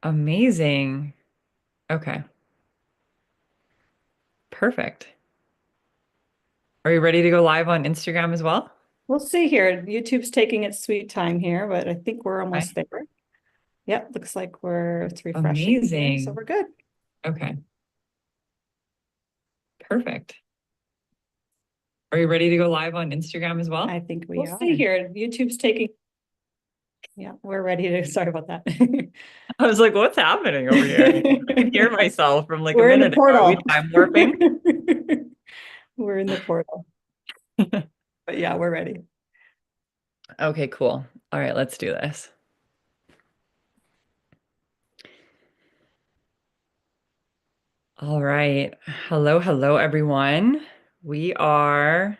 Amazing. Okay, perfect. Are you ready to go live on Instagram as well? We'll see here. YouTube's taking its sweet time here, but I think we're almost Okay. there. Yep, looks like it's refreshing here, so Amazing. we're good. Okay, perfect. Are you ready to go live on Instagram as well? I think we are. We'll see here. YouTube's taking, yeah, we're ready to, sorry about that. I was like, what's happening over here? I can hear myself from like a We're in the minute ago. Are we portal. time warping? We're in the portal, but yeah, we're ready. Okay, cool. All right, let's do this. All right. Hello, hello, everyone. We are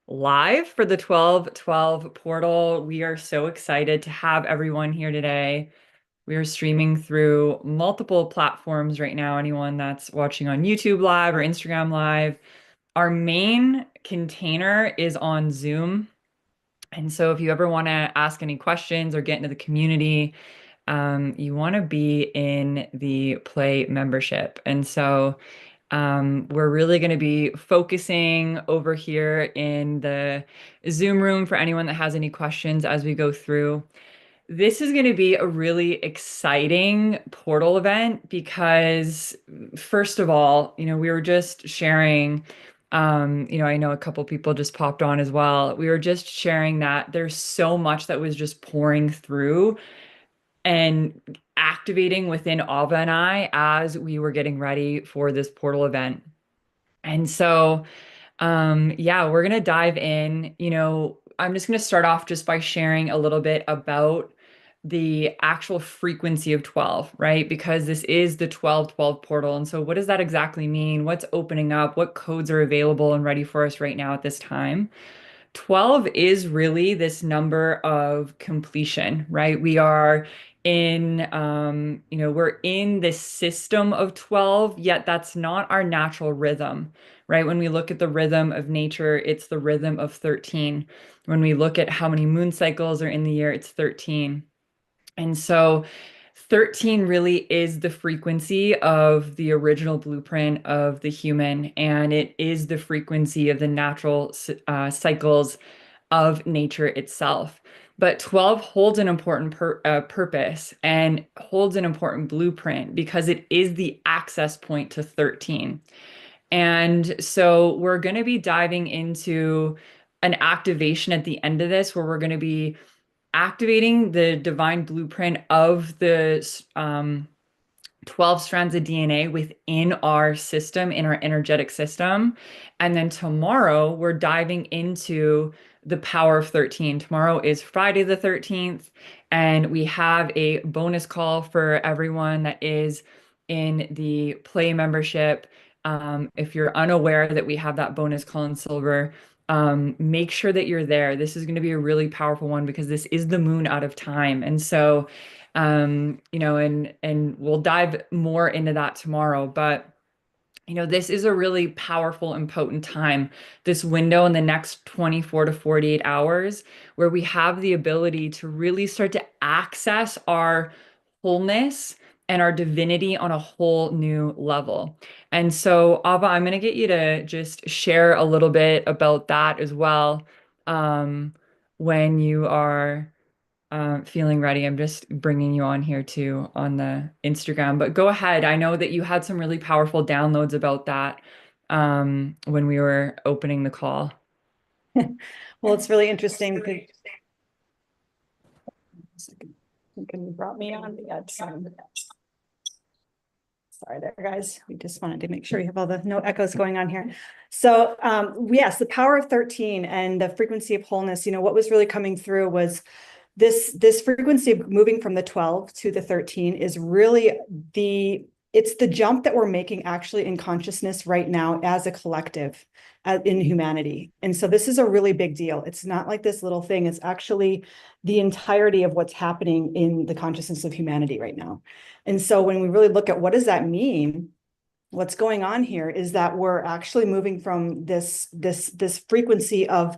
live for the 12/12 portal. We are so excited to have everyone here today. We are streaming through multiple platforms right now. Anyone that's watching on YouTube Live or Instagram Live. Our main container is on Zoom. And so if you ever want to ask any questions or get into the community, you want to be in the Play membership. And so we're really going to be focusing over here in the Zoom room for anyone that has any questions as we go through. This is going to be a really exciting portal event because, first of all, we were just sharing, I know a couple people just popped on as well. We were just sharing that there's so much that was just pouring through and activating within Ava and I as we were getting ready for this portal event. And so, yeah, we're gonna dive in. I'm just gonna start off just by sharing a little bit about the actual frequency of 12, right? Because this is the 12/12 portal. And so what does that exactly mean? What's opening up? What codes are available and ready for us right now at this time? 12 is really this number of completion, right? We're in this system of 12, yet that's not our natural rhythm, right? When we look at the rhythm of nature, it's the rhythm of 13. When we look at how many moon cycles are in the year, it's 13. And so 13 really is the frequency of the original blueprint of the human, and it is the frequency of the natural cycles of nature itself. But 12 holds an important purpose and holds an important blueprint because it is the access point to 13. And so we're going to be diving into an activation at the end of this where we're going to be activating the divine blueprint of the 12 strands of DNA within our system, in our energetic system. And then tomorrow, we're diving into the power of 13. Tomorrow is Friday the 13th, and we have a bonus call for everyone that is in the Play membership. If you're unaware that we have that bonus call in silver, make sure that you're there. This is going to be a really powerful one because this is the moon out of time. And so, and we'll dive more into that tomorrow. But this is a really powerful and potent time, this window in the next 24 to 48 hours, where we have the ability to really start to access our wholeness and our divinity on a whole new level. And so, Ava, I'm going to get you to just share a little bit about that as well, when you are feeling ready. I'm just bringing you on here too on the Instagram, but go ahead. I know that you had some really powerful downloads about that when we were opening the call. Well, it's really interesting because you brought me on. Yeah, sorry there, guys. We just wanted to make sure you have all the no echoes going on here. So yes, the power of 13 and the frequency of wholeness, what was really coming through was this frequency of moving from the 12 to the 13 is really it's the jump that we're making actually in consciousness right now as a collective in humanity. And so this is a really big deal. It's not like this little thing. It's actually the entirety of what's happening in the consciousness of humanity right now. And so when we really look at what does that mean, what's going on here is that we're actually moving from this frequency of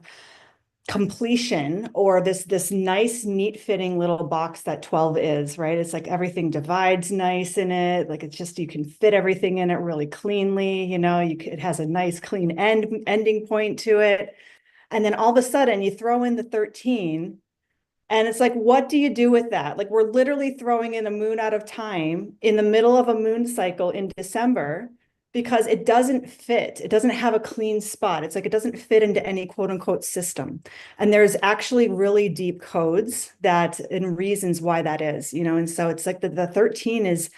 completion, or this nice neat fitting little box that 12 is, right? It's like everything divides nice in it. Like it's just, you can fit everything in it really cleanly. It has a nice clean ending point to it. And then all of a sudden you throw in the 13, and it's like, what do you do with that? Like, we're literally throwing in a moon out of time in the middle of a moon cycle in December because it doesn't fit. It doesn't have a clean spot. It's like it doesn't fit into any quote unquote system. And there's actually really deep codes that and reasons why that is, and so it's like the 13 is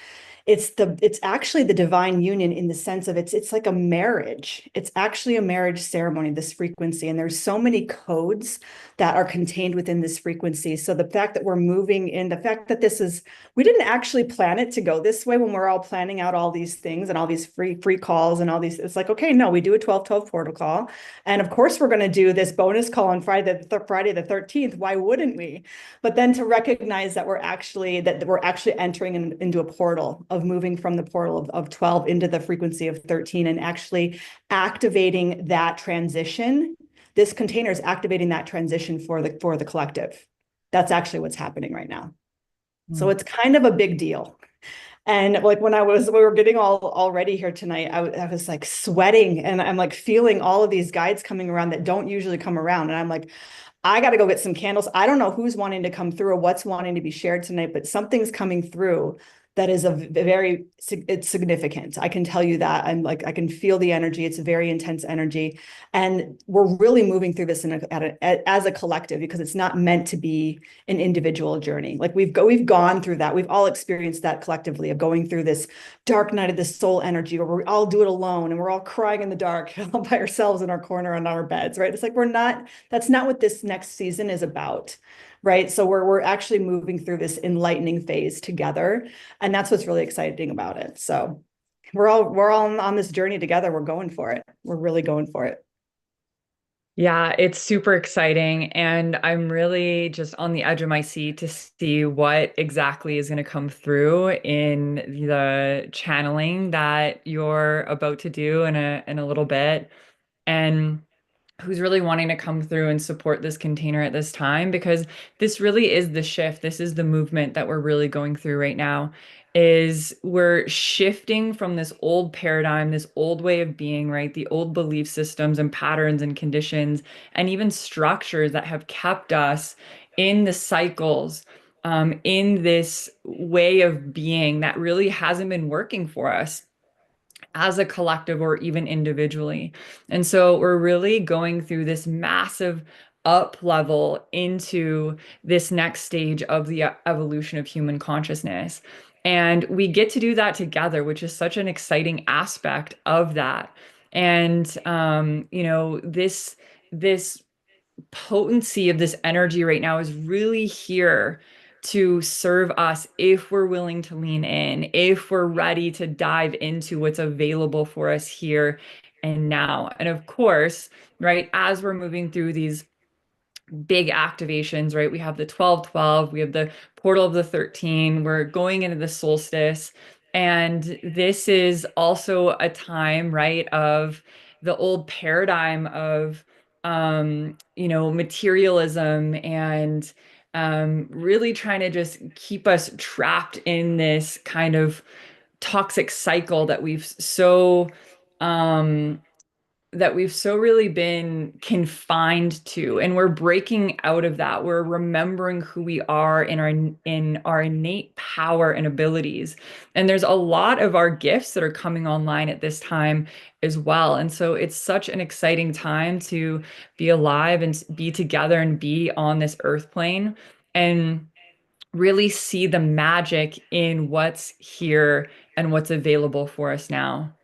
it's actually the divine union in the sense of it's like a marriage. It's actually a marriage ceremony, this frequency. And there's so many codes that are contained within this frequency. So the fact that we're moving in, the fact that we didn't actually plan it to go this way when we're all planning out all these things and all these free calls and all these, it's like, okay, no, we do a 12-12 portal call. And of course we're going to do this bonus call on Friday the 13th. Why wouldn't we? But then to recognize that we're actually entering into a portal of moving from the portal of 12 into the frequency of 13 and actually activating that transition. This container is activating that transition for the collective. That's actually what's happening right now. So Mm. it's kind of a big deal. And like when we were getting all ready here tonight, I was like sweating and I'm like feeling all of these guides coming around that don't usually come around. And I'm like, I got to go get some candles. I don't know who's wanting to come through or what's wanting to be shared tonight, but something's coming through that is it's significant. I can tell you that. I can feel the energy. It's a very intense energy. And we're really moving through this as a collective because it's not meant to be an individual journey. Like we've gone through that. We've all experienced that collectively of going through this dark night of the soul energy where we all do it alone and we're all crying in the dark all by ourselves in our corner on our beds, right? It's like that's not what this next season is about, right? So we're actually moving through this enlightening phase together, and that's what's really exciting about it. So we're all on this journey together. We're going for it. We're really going for it. Yeah, it's super exciting. And I'm really just on the edge of my seat to see what exactly is going to come through in the channeling that you're about to do in a little bit. And who's really wanting to come through and support this container at this time because this really is the shift. This is the movement that we're really going through right now is we're shifting from this old paradigm, this old way of being, right? The old belief systems and patterns and conditions and even structures that have kept us in the cycles, in this way of being that really hasn't been working for us as a collective or even individually. And so we're really going through this massive up level into this next stage of the evolution of human consciousness. And we get to do that together, which is such an exciting aspect of that. And this potency of this energy right now is really here to serve us if we're willing to lean in, if we're ready to dive into what's available for us here and now. And of course, right, as we're moving through these big activations, right? We have the 12-12, we have the portal of the 13, we're going into the solstice. And this is also a time, right, of the old paradigm of materialism and really trying to just keep us trapped in this kind of toxic cycle um that we've so really been confined to, and we're breaking out of that. We're remembering who we are in our innate power and abilities, and there's a lot of our gifts that are coming online at this time as well. And so it's such an exciting time to be alive and be together and be on this earth plane and really see the magic in what's here and what's available for us now.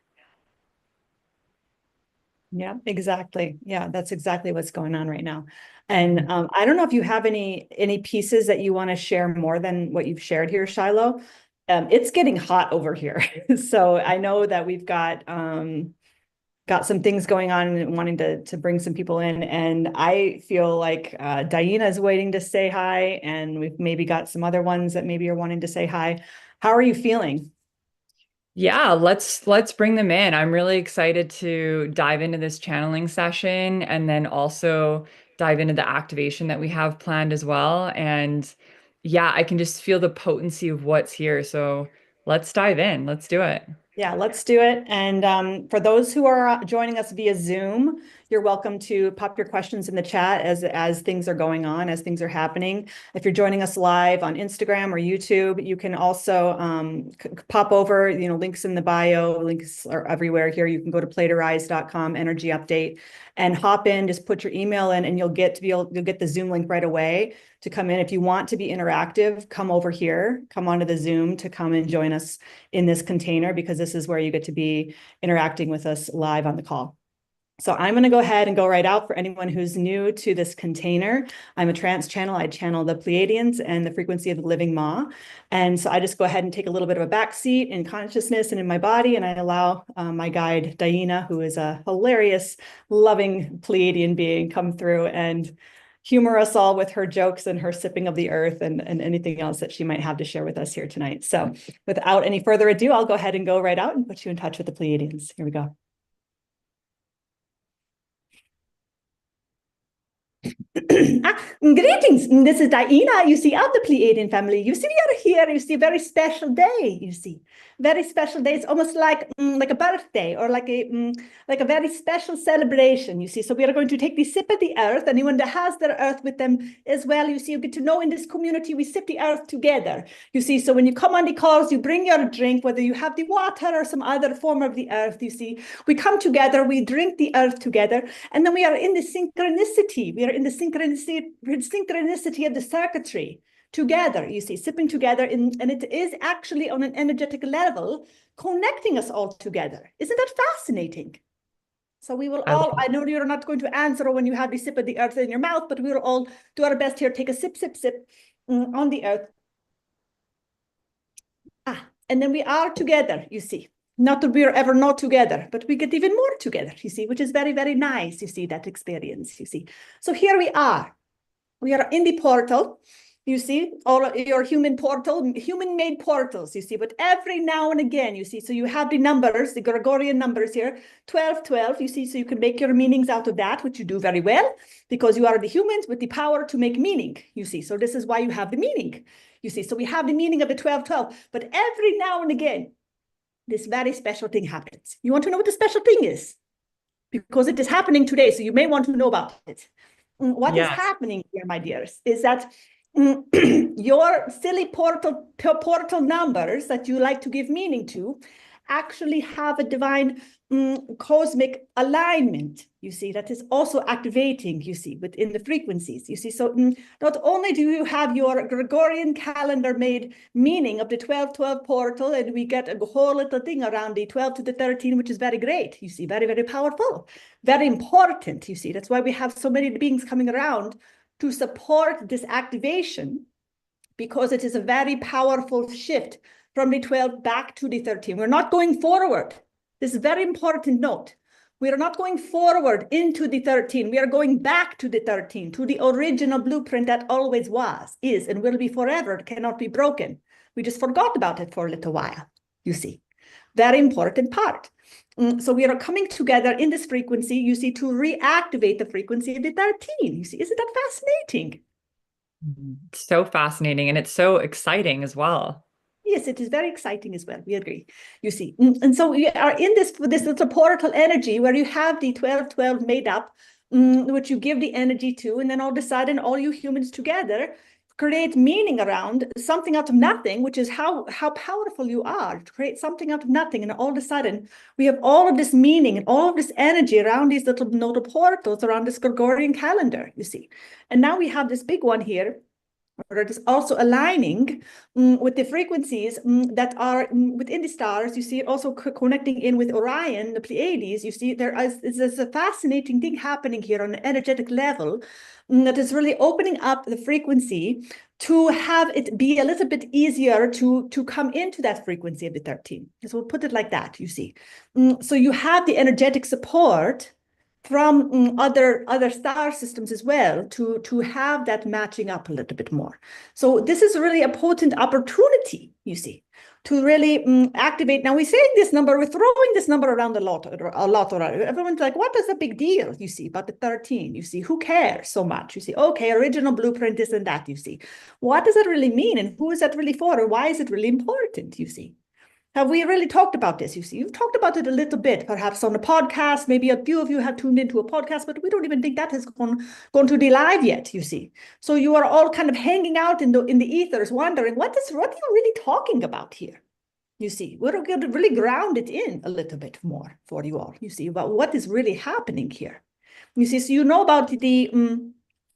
Yeah, exactly. Yeah, that's exactly what's going on right now. And I don't know if you have any pieces that you want to share more than what you've shared here, Shiloh. It's getting hot over here. So I know that we've got some things going on and wanting to bring some people in. And I feel like DiYeena is waiting to say hi, and we've maybe got some other ones that maybe are wanting to say hi. How are you feeling? Yeah, let's bring them in. I'm really excited to dive into this channeling session and then also dive into the activation that we have planned as well. And yeah, I can just feel the potency of what's here. So let's dive in. Let's do it. Yeah, let's do it. And for those who are joining us via Zoom, you're welcome to pop your questions in the chat as things are going on, as things are happening. If you're joining us live on Instagram or YouTube, you can also pop over, links in the bio, links are everywhere here. You can go to playtorise.com, energy update, and hop in, just put your email in, and you'll get the Zoom link right away to come in. If you want to be interactive, come over here, come onto the Zoom to come and join us in this container, because this is where you get to be interacting with us live on the call. So I'm going to go ahead and go right out for anyone who's new to this container. I'm a trance channel. I channel the Pleiadians and the frequency of the living Ma. And so I just go ahead and take a little bit of a back seat in consciousness and in my body. And I allow my guide, DiYeena, who is a hilarious, loving Pleiadian being, come through and humor us all with her jokes and her sipping of the earth and anything else that she might have to share with us here tonight. So without any further ado, I'll go ahead and go right out and put you in touch with the Pleiadians. Here we go. Greetings. This is DiYeena, you see, of the Pleiadian family. You see, we are here, you see, a very special day, you see. Very special day. It's almost like a birthday, or like a very special celebration, you see. So we are going to take the sip of the earth. Anyone that has their earth with them as well, you see, you get to know in this community, we sip the earth together, you see. So when you come on the calls, you bring your drink, whether you have the water or some other form of the earth, you see. We come together, we drink the earth together, and then we are in the synchronicity. We are in the synchronicity of the circuitry together, you see, sipping together, and it is actually on an energetic level connecting us all together. Isn't that fascinating? So we will I love all, I know you're not going to answer when you have the sip of the earth in your mouth, but we will all do our best here. Take a sip, sip, sip on the earth. And then we are together, you see. Not that we are ever not together, but we get even more together, you see, which is very, very nice, you see, that experience, you see. So here we are. We are in the portal, you see, all your human-made portals, you see, but every now and again, you see, so you have the numbers, the Gregorian numbers here, 12, 12, you see, so you can make your meanings out of that, which you do very well, because you are the humans with the power to make meaning, you see, so this is why you have the meaning, you see, so we have the meaning of the 12, 12, but every now and again, this very special thing happens. You want to know what the special thing is? Because it is happening today, so you may want to know about it. What is Yes. happening here, my dears, is that your silly portal numbers that you like to give meaning to actually have a divine cosmic alignment, you see, that is also activating, you see, within the frequencies, you see. So not only do you have your Gregorian calendar made meaning of the 12-12 portal, and we get a whole little thing around the 12 to the 13, which is very great, you see, very, very powerful, very important, you see. That's why we have so many beings coming around to support this activation, because it is a very powerful shift from the 12 back to the 13. We're not going forward. This is a very important note. We are not going forward into the 13. We are going back to the 13, to the original blueprint that always was, is, and will be forever. It cannot be broken. We just forgot about it for a little while, you see. Very important part. So we are coming together in this frequency, you see, to reactivate the frequency of the 13. You see, isn't that fascinating? So fascinating. And it's so exciting as well. Yes, it is very exciting as well. We agree. You see, and so we are in this little portal energy where you have the 12-12 made up, which you give the energy to, and then all of a sudden, all you humans together create meaning around something out of nothing, which is how powerful you are to create something out of nothing. And all of a sudden, we have all of this meaning and all of this energy around these little nodal portals around this Gregorian calendar. You see, and now we have this big one here, or it is also aligning with the frequencies that are within the stars. You see it also connecting in with Orion, the Pleiades. You see there's a fascinating thing happening here on an energetic level that is really opening up the frequency to have it be a little bit easier to come into that frequency of the 13. So we'll put it like that, you see. So you have the energetic support from other star systems as well to have that matching up a little bit more. So this is really a potent opportunity, you see, to really activate. Now we're saying this number, we're throwing this number around a lot. Everyone's like, what is the big deal, you see, about the 13? You see, who cares so much? You see, okay, original blueprint, this and that, you see. What does that really mean? And who is that really for? Or why is it really important, you see? Have we really talked about this? You see, you've talked about it a little bit, perhaps on a podcast. Maybe a few of you have tuned into a podcast, but we don't even think that has gone to the live yet. You see, so you are all kind of hanging out in the ethers, wondering what are you really talking about here? You see, we're going to really ground it in a little bit more for you all. You see, about what is really happening here. You see, so you know about the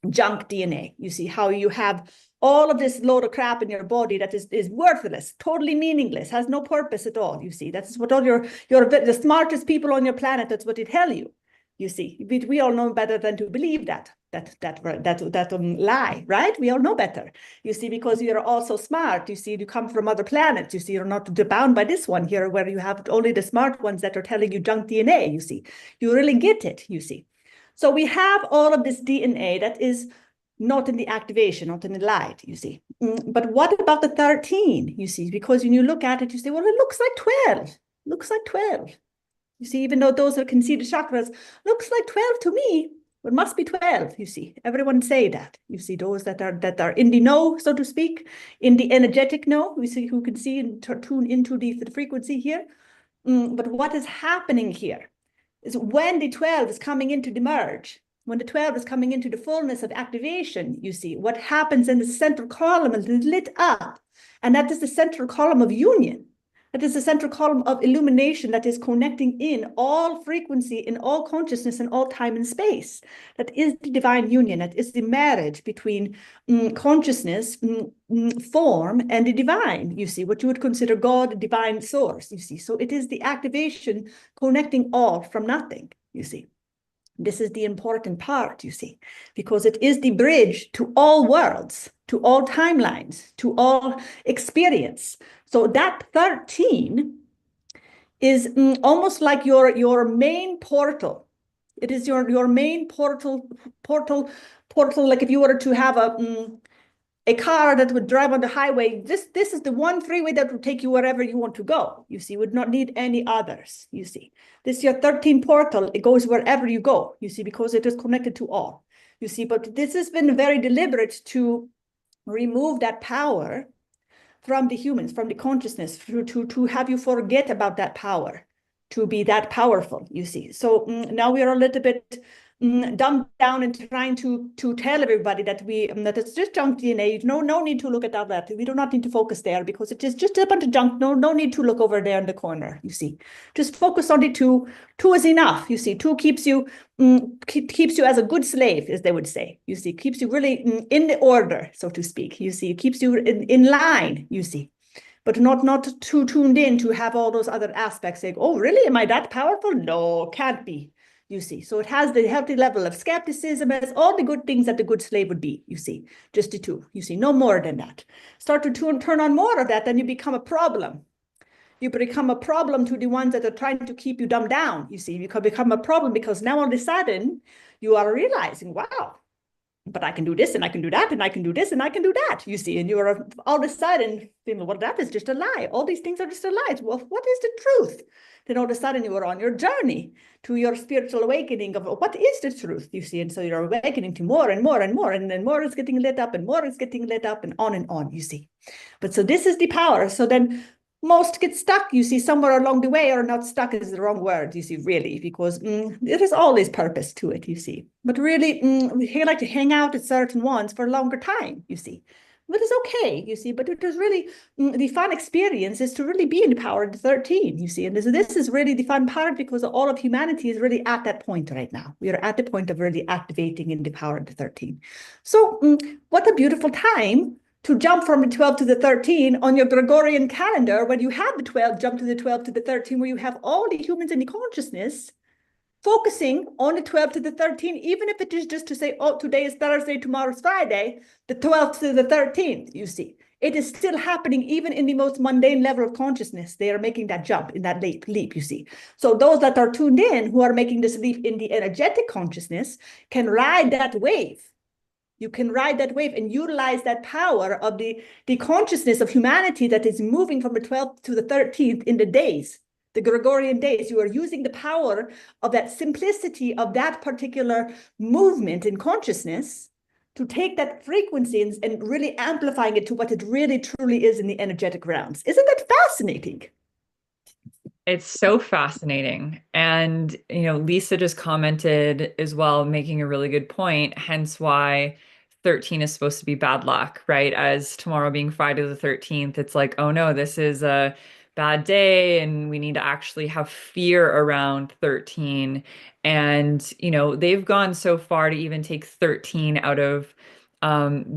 junk DNA. You see how you have all of this load of crap in your body that is worthless, totally meaningless, has no purpose at all. You see, that's what all your the smartest people on your planet, that's what they tell you. You see, we all know better than to believe that lie, right? We all know better. You see, because you're all so smart. You see, you come from other planets. You see, you're not bound by this one here, where you have only the smart ones that are telling you junk DNA. You see, you really get it. You see. So we have all of this DNA that is not in the activation, not in the light, you see. But what about the 13, you see? Because when you look at it, you say, well, it looks like 12. It looks like 12. You see, even though those who can see the chakras, looks like 12 to me. It must be 12, you see. Everyone say that. You see, those that are in the know, so to speak, in the energetic know, we see who can see and tune into the frequency here. But what is happening here is when the 12 is coming into the merge, when the 12 is coming into the fullness of activation, you see, what happens in the central column is lit up. And that is the central column of union. That is the central column of illumination that is connecting in all frequency, in all consciousness, in all time and space. That is the divine union. That is the marriage between consciousness, form, and the divine, you see, what you would consider God, divine source, you see. So it is the activation connecting all from nothing, you see. This is the important part, you see, because it is the bridge to all worlds, to all timelines, to all experience. So that 13 is almost like your main portal. It is your main portal, like if you were to have a car that would drive on the highway, this is the one freeway that would take you wherever you want to go. You see, would not need any others. You see, this is your 13 portal. It goes wherever you go, you see, because it is connected to all. You see, but this has been very deliberate to remove that power from the humans, from the consciousness, to have you forget about that power, to be that powerful, you see. So now we are a little bit dumbed down and trying to tell everybody that that it's just junk DNA. No need to look at that. We do not need to focus there because it is just a bunch of junk. No need to look over there in the corner. You see, just focus on the two. Two is enough. You see, two keeps you as a good slave, as they would say. You see, keeps you really in the order, so to speak. You see, it keeps you in line. You see. But not too tuned in to have all those other aspects saying, oh, really? Am I that powerful? No, can't be. You see, so it has the healthy level of skepticism, it has all the good things that a good slave would be, you see, just the two, you see, no more than that. Start to turn on more of that, then you become a problem. You become a problem to the ones that are trying to keep you dumbed down, you see, you can become a problem because now all of a sudden you are realizing, wow, but I can do this and I can do that and I can do this and I can do that, you see, and you are all of a sudden thinking, well, that is just a lie. All these things are just a lie. Well, what is the truth? Then all of a sudden you are on your journey to your spiritual awakening of what is the truth, you see, and so you're awakening to more and more and more, and then more is getting lit up and more is getting lit up and on, you see. But so this is the power. So then most get stuck, you see, somewhere along the way, or not stuck is the wrong word, you see, really, because there is always purpose to it, you see. But really, we like to hang out at certain ones for a longer time, you see. But it's okay, you see, but it is really, the fun experience is to really be in the power of the 13, you see. And this is really the fun part because all of humanity is really at that point right now. We are at the point of really activating in the power of the 13. So what a beautiful time to jump from the 12 to the 13 on your Gregorian calendar, when you have the 12, jump to the 12 to the 13, where you have all the humans in the consciousness focusing on the 12 to the 13, even if it is just to say, oh, today is Thursday, tomorrow's Friday, the 12th to the 13th, you see. It is still happening even in the most mundane level of consciousness. They are making that jump in that leap, you see. So those that are tuned in, who are making this leap in the energetic consciousness, can ride that wave, You can ride that wave and utilize that power of the consciousness of humanity that is moving from the 12th to the 13th in the days, the Gregorian days. You are using the power of that simplicity of that particular movement in consciousness to take that frequency and really amplifying it to what it really truly is in the energetic realms. Isn't that fascinating? It's so fascinating. And, Lisa just commented as well, making a really good point, hence why 13 is supposed to be bad luck, right? As tomorrow being Friday the 13th, it's like, oh no, this is a bad day and we need to actually have fear around 13. And, they've gone so far to even take 13 out of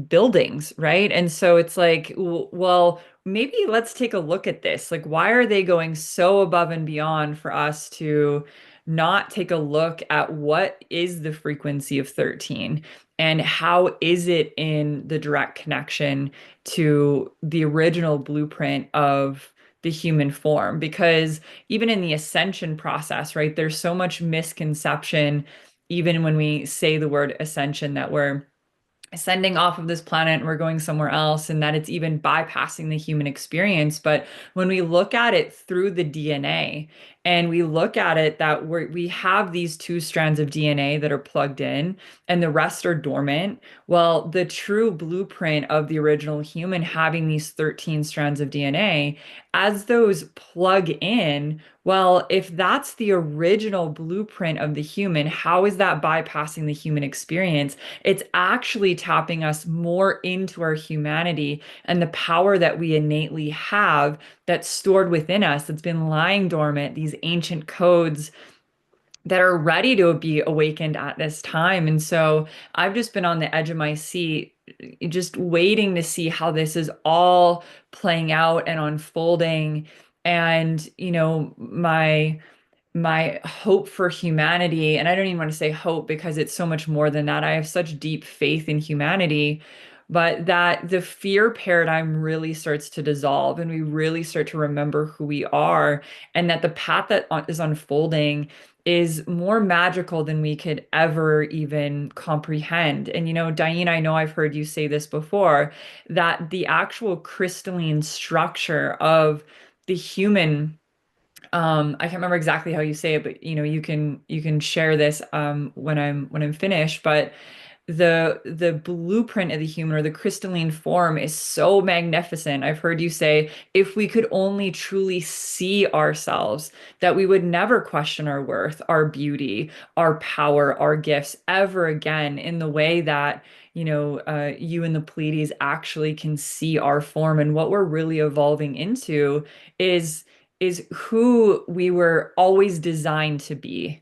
buildings, right? And so it's like, well, maybe let's take a look at this. Like, why are they going so above and beyond for us to not take a look at what is the frequency of 13 and how is it in the direct connection to the original blueprint of the human form? Because even in the ascension process, right, there's so much misconception, even when we say the word ascension, that we're ascending off of this planet and we're going somewhere else, and that it's even bypassing the human experience. But when we look at it through the DNA and we look at it that we have these two strands of DNA that are plugged in and the rest are dormant, well, the true blueprint of the original human having these 13 strands of DNA, as those plug in, well, if that's the original blueprint of the human, how is that bypassing the human experience? It's actually tapping us more into our humanity and the power that we innately have that's stored within us, that's been lying dormant, these ancient codes that are ready to be awakened at this time. And so I've just been on the edge of my seat, just waiting to see how this is all playing out and unfolding. And, my hope for humanity, and I don't even want to say hope because it's so much more than that. I have such deep faith in humanity, but that the fear paradigm really starts to dissolve and we really start to remember who we are, and that the path that is unfolding is more magical than we could ever even comprehend. And DiYeena, I know I've heard you say this before, that the actual crystalline structure of the human, I can't remember exactly how you say it, but you can share this when I'm finished. But the blueprint of the human, or the crystalline form, is so magnificent. I've heard you say, if we could only truly see ourselves, that we would never question our worth, our beauty, our power, our gifts ever again in the way that you and the Pleiades actually can see our form. And what we're really evolving into is who we were always designed to be.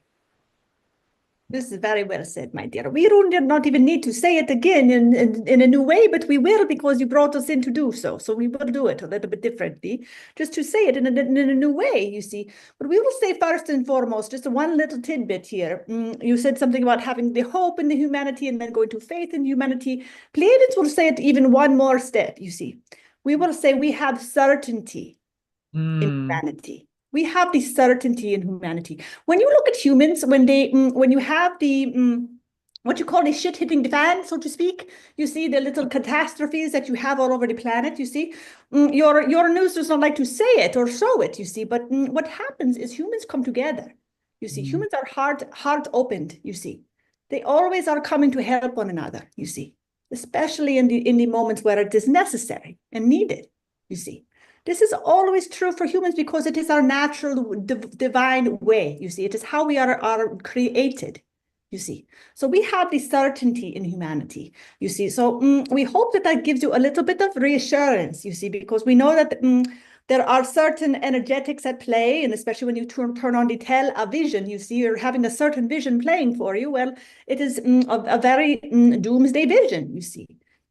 This is very well said, my dear. We don't not even need to say it again in a new way, but we will, because you brought us in to do so. So we will do it a little bit differently, just to say it in a new way, you see. But we will say first and foremost, just one little tidbit here. You said something about having the hope in the humanity and then going to faith in humanity. Pleiadians will say it even one more step, you see. We will say we have certainty in Mm, humanity. We have this certainty in humanity. When you look at humans, when you have what you call the shit hitting the fan, so to speak, you see the little catastrophes that you have all over the planet. You see, your news does not like to say it or show it. You see, but what happens is humans come together. You see, mm, humans are heart opened. You see, they always are coming to help one another. You see, especially in the moments where it is necessary and needed. You see. This is always true for humans because it is our natural divine way. You see, it is how we are created. You see, so we have this certainty in humanity. You see, so we hope that that gives you a little bit of reassurance. You see, because we know that there are certain energetics at play, and especially when you turn on the television, you see you're having a certain vision playing for you. Well, it is a very doomsday vision. You see,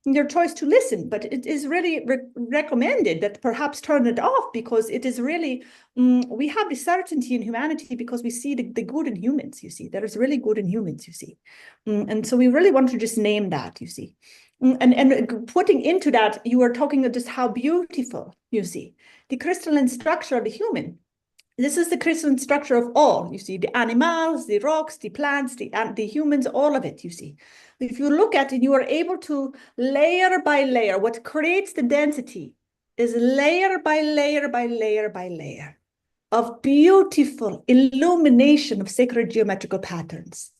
your choice to listen, but it is really recommended that perhaps turn it off, because it is really, we have the certainty in humanity because we see the good in humans, you see. There is really good in humans, you see. And so we really want to just name that, you see. And putting into that, you are talking of just how beautiful, you see, the crystalline structure of the human. This is the crystalline structure of all. You see, the animals, the rocks, the plants, the humans, all of it, you see. If you look at it, you are able to layer by layer. What creates the density is layer by layer by layer by layer of beautiful illumination of sacred geometrical patterns.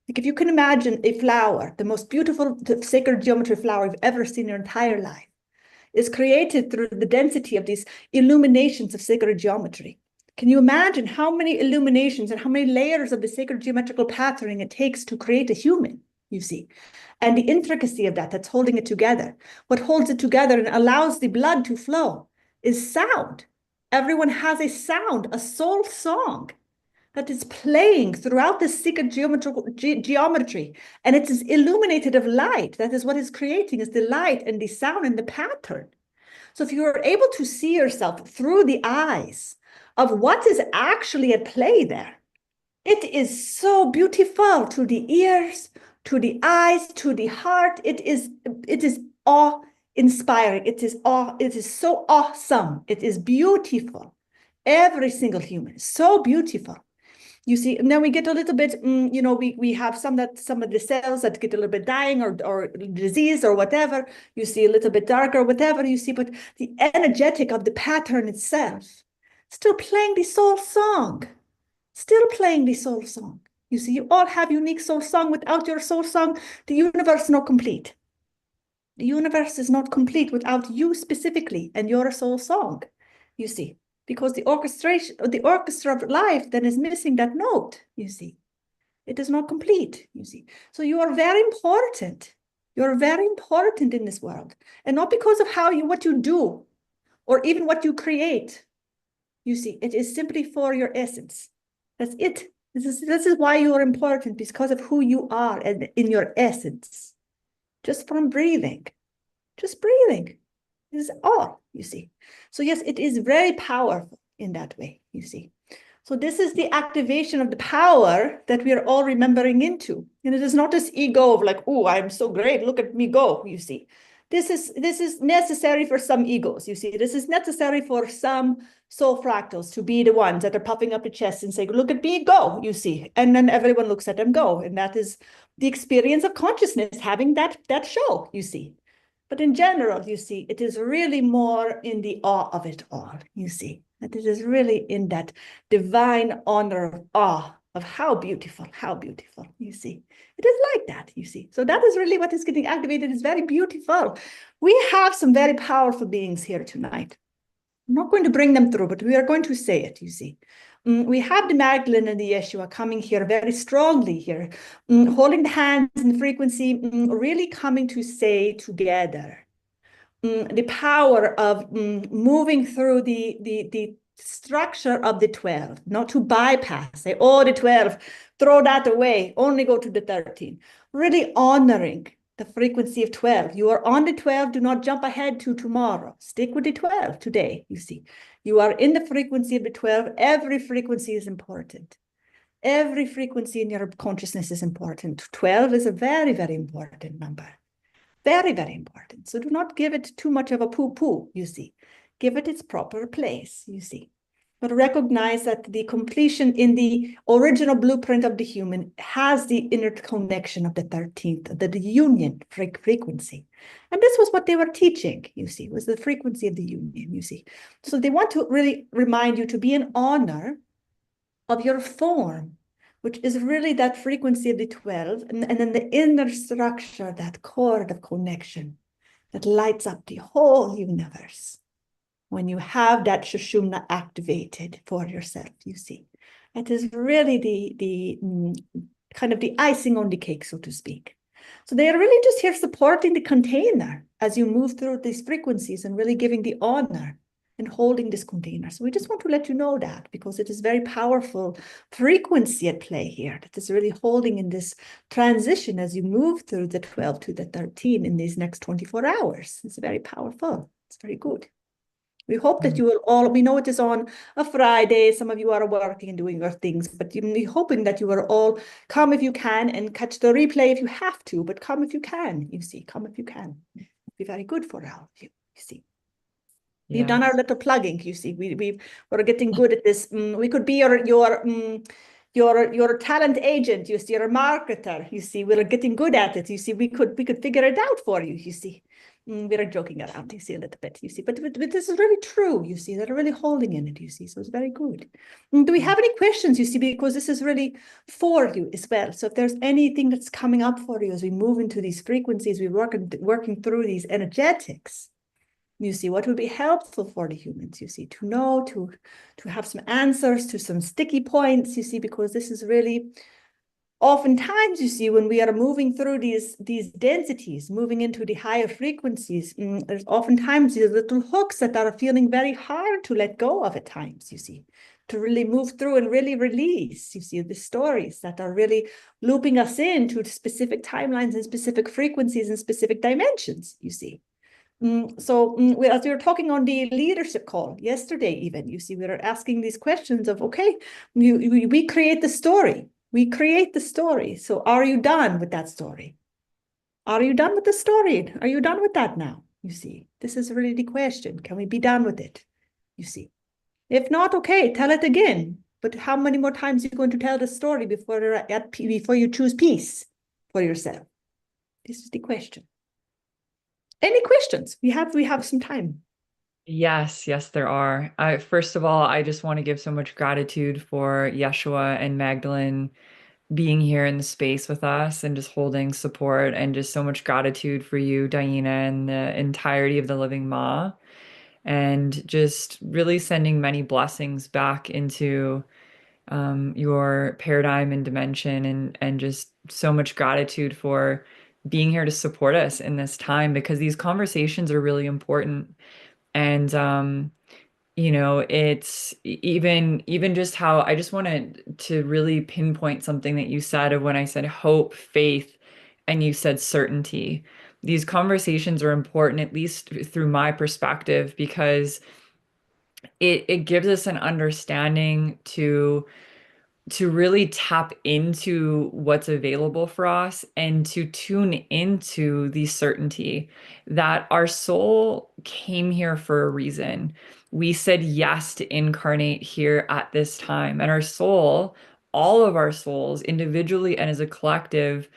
Like if you can imagine a flower, the most beautiful sacred geometry flower you've ever seen in your entire life, is created through the density of these illuminations of sacred geometry. Can you imagine how many illuminations and how many layers of the sacred geometrical patterning it takes to create a human, you see? And the intricacy of that, that's holding it together. What holds it together and allows the blood to flow is sound. Everyone has a sound, a soul song that is playing throughout the sacred geometry. And it is illuminated of light. That is what is creating, is the light and the sound and the pattern. So if you're able to see yourself through the eyes of what is actually at play there, it is so beautiful to the ears, to the eyes, to the heart. It is awe-inspiring. It is so awesome. It is beautiful. Every single human is so beautiful. You see, and then we get a little bit, we have some of the cells that get a little bit dying or disease or whatever. You see a little bit darker, whatever you see, but the energetic of the pattern itself, still playing the soul song, still playing the soul song. You see, you all have unique soul song. Without your soul song, the universe is not complete. The universe is not complete without you specifically and your soul song, you see, because the orchestra of life then is missing that note, you see. It is not complete, you see. So you are very important. You're very important in this world. And not because of what you do or even what you create, you see. It is simply for your essence. That's it. This is why you are important, because of who you are and in your essence. Just from breathing. Just breathing is all, you see. So yes, it is very powerful in that way, you see. So this is the activation of the power that we are all remembering into. And it is not this ego of like, oh, I'm so great, look at me go, you see. This is necessary for some egos, you see. This is necessary for some soul fractals to be the ones that are puffing up the chest and say, look at me go, you see. And then everyone looks at them go. And that is the experience of consciousness having that show, you see. But in general, you see, it is really more in the awe of it all, you see. That it is really in that divine honor of awe of how beautiful, you see. It is like that, you see. So that is really what is getting activated. It's very beautiful. We have some very powerful beings here tonight. I'm not going to bring them through, but we are going to say it, you see. We have the Magdalene and the Yeshua coming here very strongly here, holding the hands in the frequency, really coming to say together the power of moving through the structure of the 12, not to bypass, say, oh, the 12, throw that away, only go to the 13. Really honoring the frequency of 12. You are on the 12, do not jump ahead to tomorrow. Stick with the 12 today, you see. You are in the frequency of the 12. Every frequency is important. Every frequency in your consciousness is important. 12 is a very, very important number. Very, very important. So do not give it too much of a poo-poo, you see. Give it its proper place, you see. But recognize that the completion in the original blueprint of the human has the interconnection of the 13th, the union frequency. And this was what they were teaching, you see, was the frequency of the union, you see. So they want to really remind you to be in honor of your form, which is really that frequency of the 12, and then the inner structure, that cord of connection that lights up the whole universe. When you have that Shushumna activated for yourself, you see. It is really the kind of the icing on the cake, so to speak. So they are really just here supporting the container as you move through these frequencies and really giving the honor and holding this container. So we just want to let you know that, because it is very powerful frequency at play here that is really holding in this transition as you move through the 12 to the 13 in these next 24 hours. It's very powerful. It's very good. We hope that you will all, we know it is on a Friday, some of you are working and doing your things, but we're hoping that you will all come if you can and catch the replay if you have to, but come if you can, you see, come if you can. It'll be very good for all of you, you see. We've done our Yes. little plugging, you see. We're getting good at this. We could be your talent agent, you see, you're a marketer, you see. We're getting good at it, you see. We could figure it out for you, you see. We're joking around, you see, a little bit, you see. But this is really true, you see. They're really holding in it, you see. So it's very good. Do we have any questions, you see? Because this is really for you as well. So if there's anything that's coming up for you as we move into these frequencies, we working through these energetics, you see, what would be helpful for the humans, you see, to know, to have some answers to some sticky points, you see, because this is really oftentimes, you see, when we are moving through these densities, moving into the higher frequencies, there's oftentimes these little hooks that are feeling very hard to let go of at times, you see, to really move through and really release, you see, the stories that are really looping us into specific timelines and specific frequencies and specific dimensions, you see. As we were talking on the leadership call yesterday, even, you see, we were asking these questions of, okay, we create the story. We create the story. So are you done with that story? Are you done with the story? Are you done with that now? You see, this is really the question. Can we be done with it? You see, if not, okay, tell it again. But how many more times are you going to tell the story before you choose peace for yourself? This is the question. Any questions? We have some time. Yes, yes, there are. First of all, I just want to give so much gratitude for Yeshua and Magdalene being here in the space with us and just holding support, and just so much gratitude for you, DiYeena, and the entirety of the Living Ma, and just really sending many blessings back into your paradigm and dimension, and just so much gratitude for being here to support us in this time, because these conversations are really important. And it's even just how I just wanted to really pinpoint something that you said of when I said hope, faith, and you said certainty. These conversations are important, at least through my perspective, because it gives us an understanding to really tap into what's available for us, and to tune into the certainty that our soul came here for a reason. We said yes to incarnate here at this time, and our soul, all of our souls, individually and as a collective,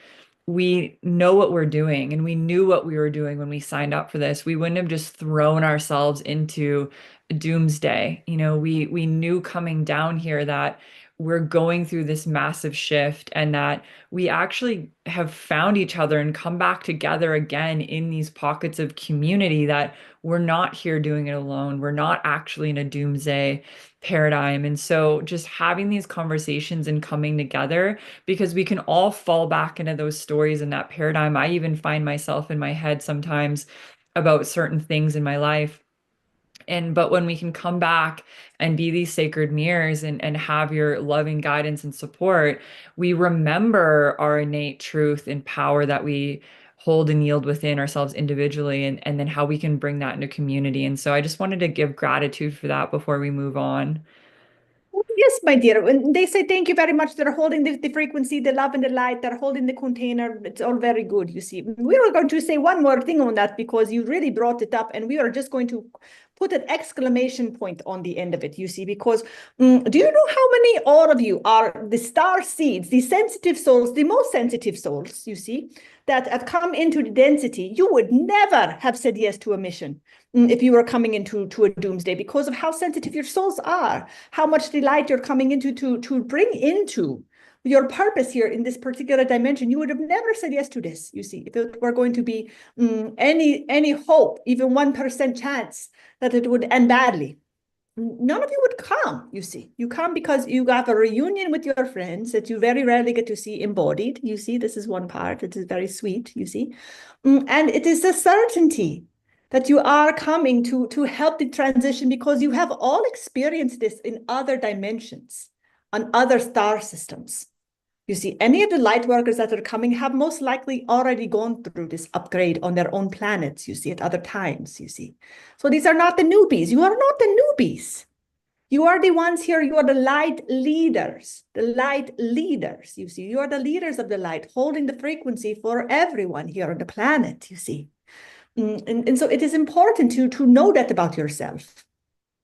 we know what we're doing, and we knew what we were doing when we signed up for this. We wouldn't have just thrown ourselves into doomsday. We knew coming down here that we're going through this massive shift, and that we actually have found each other and come back together again in these pockets of community, that we're not here doing it alone. We're not actually in a doomsday paradigm. And so just having these conversations and coming together, because we can all fall back into those stories and that paradigm. I even find myself in my head sometimes about certain things in my life. But when we can come back and be these sacred mirrors, and have your loving guidance and support, we remember our innate truth and power that we hold and yield within ourselves individually, and then how we can bring that into community. And so I just wanted to give gratitude for that before we move on. Yes, my dear. When they say thank you very much, they're holding the frequency, the love and the light, they're holding the container. It's all very good, you see. We were going to say one more thing on that because you really brought it up, and we are just going to put an exclamation point on the end of it, you see, because do you know how many all of you are the star seeds, the sensitive souls, the most sensitive souls, you see, that have come into the density? You would never have said yes to a mission if you were coming into a doomsday, because of how sensitive your souls are, how much delight you're coming into to bring into your purpose here in this particular dimension. You would have never said yes to this, you see, if it were going to be any hope, even 1% chance that it would end badly. None of you would come, you see. You come because you have a reunion with your friends that you very rarely get to see embodied. You see, this is one part. It is very sweet, you see. And it is a certainty that you are coming to help the transition, because you have all experienced this in other dimensions, on other star systems. You see, any of the light workers that are coming have most likely already gone through this upgrade on their own planets, you see, at other times, you see. So these are not the newbies. You are not the newbies. You are the ones here. You are the light leaders, you see. You are the leaders of the light, holding the frequency for everyone here on the planet, you see. And so it is important to know that about yourself,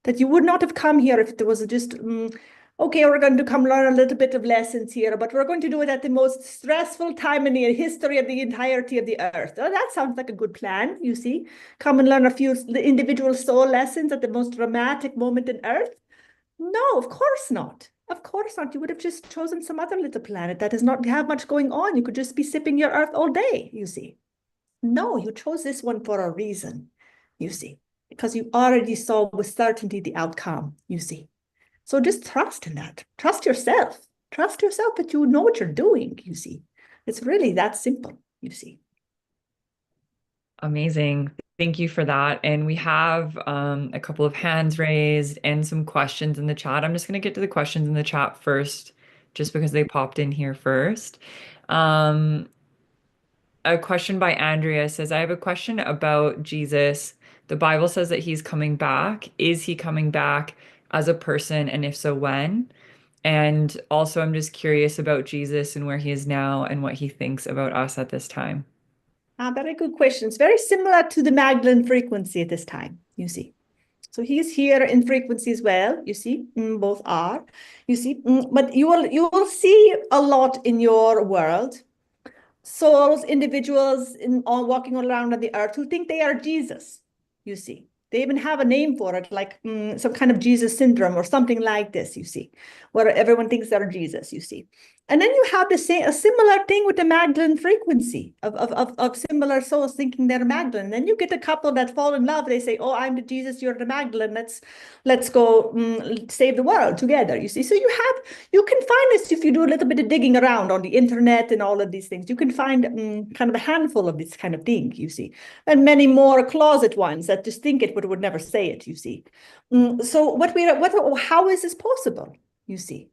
that you would not have come here if there was just, okay, we're going to come learn a little bit of lessons here, but we're going to do it at the most stressful time in the history of the entirety of the earth. Oh, that sounds like a good plan, you see. Come and learn a few individual soul lessons at the most dramatic moment in earth. No, of course not. Of course not. You would have just chosen some other little planet that does not have much going on. You could just be sipping your earth all day, you see. No, you chose this one for a reason, you see, because you already saw with certainty the outcome, you see. So just trust in that. Trust yourself. Trust yourself that you know what you're doing, you see. It's really that simple, you see. Amazing. Thank you for that. And we have a couple of hands raised and some questions in the chat. I'm just going to get to the questions in the chat first, just because they popped in here first. Um, a question by Andrea says, I have a question about Jesus. The Bible says that he's coming back. Is he coming back as a person? And if so, when? And also, I'm just curious about Jesus and where he is now and what he thinks about us at this time. Very good question. It's very similar to the Magdalene frequency at this time, you see. So he's here in frequency as well, you see, both are, you see, but you will see a lot in your world. Souls, individuals all walking around on the earth who think they are Jesus, you see. They even have a name for it, like some kind of Jesus syndrome or something like this, you see, where everyone thinks they're Jesus, you see. And then you have a similar thing with the Magdalene frequency of similar souls thinking they're Magdalene. Then you get a couple that fall in love. They say, oh, I'm the Jesus, you're the Magdalene. Let's go save the world together, you see. So you can find this if you do a little bit of digging around on the internet and all of these things. You can find kind of a handful of this kind of thing, you see, and many more closet ones that just think it but would never say it, you see. So how is this possible, you see?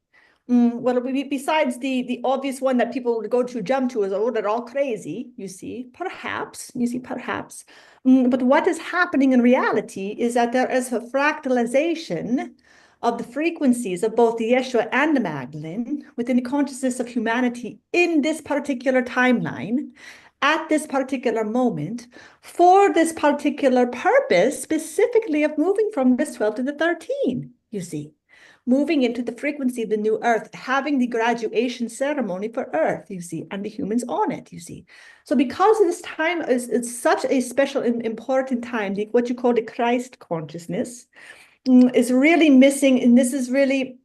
Well, besides the obvious one that people go to jump to is, oh, they're all crazy, you see, perhaps, you see, perhaps. But what is happening in reality is that there is a fractalization of the frequencies of both the Yeshua and the Magdalene within the consciousness of humanity in this particular timeline, at this particular moment, for this particular purpose, specifically of moving from this 12 to the 13, you see. Moving into the frequency of the new earth, having the graduation ceremony for earth, you see, and the humans on it, you see. So because this time is such a special and important time, what you call the Christ consciousness, is really missing, and this is really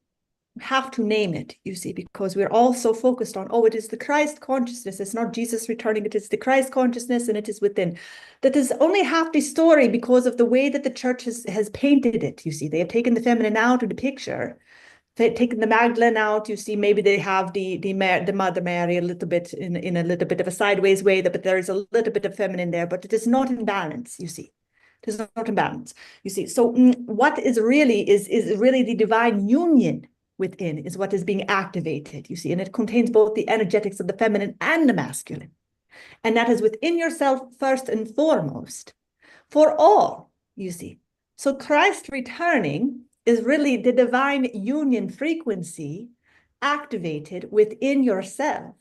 have to name it, you see, because we're all so focused on, oh, it is the Christ consciousness. It's not Jesus returning, it is the Christ consciousness, and it is within. That is only half the story because of the way that the church has painted it, you see. They have taken the feminine out of the picture. They've taken the Magdalene out, you see, maybe they have the Mother Mary a little bit in a little bit of a sideways way, but there is a little bit of feminine there, but it is not in balance, you see. It is not in balance, you see. So what is really the divine union within is what is being activated, you see, and it contains both the energetics of the feminine and the masculine. And that is within yourself first and foremost, for all, you see. So Christ returning is really the divine union frequency activated within yourself.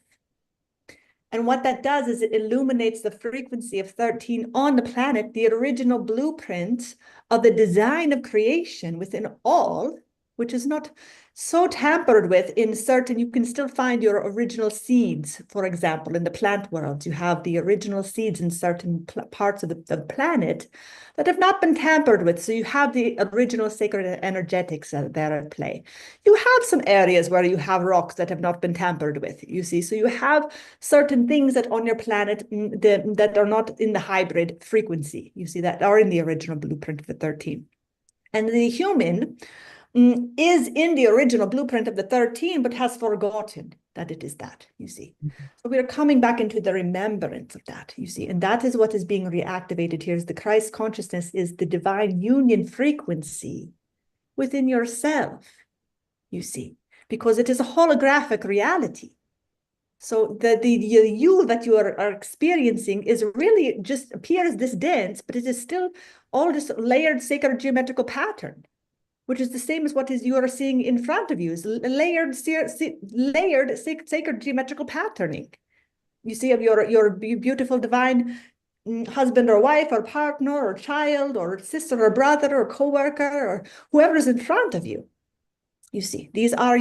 And what that does is it illuminates the frequency of 13 on the planet, the original blueprint of the design of creation within all, which is not so tampered with in certain, you can still find your original seeds. For example, in the plant world, you have the original seeds in certain parts of the planet that have not been tampered with. So you have the original sacred energetics there at play. You have some areas where you have rocks that have not been tampered with, you see. So you have certain things that on your planet that are not in the hybrid frequency, you see, that are in the original blueprint of the 13. And the human is in the original blueprint of the 13, but has forgotten that it is that, you see. So we are coming back into the remembrance of that, you see. And that is what is being reactivated here is the Christ consciousness is the divine union frequency within yourself, you see, because it is a holographic reality. So the you that you are experiencing is really just appears this dense, but it is still all this layered sacred geometrical pattern, which is the same as what is you are seeing in front of you, is layered sacred geometrical patterning. You see of your beautiful divine husband or wife or partner or child or sister or brother or coworker or whoever is in front of you. You see, these are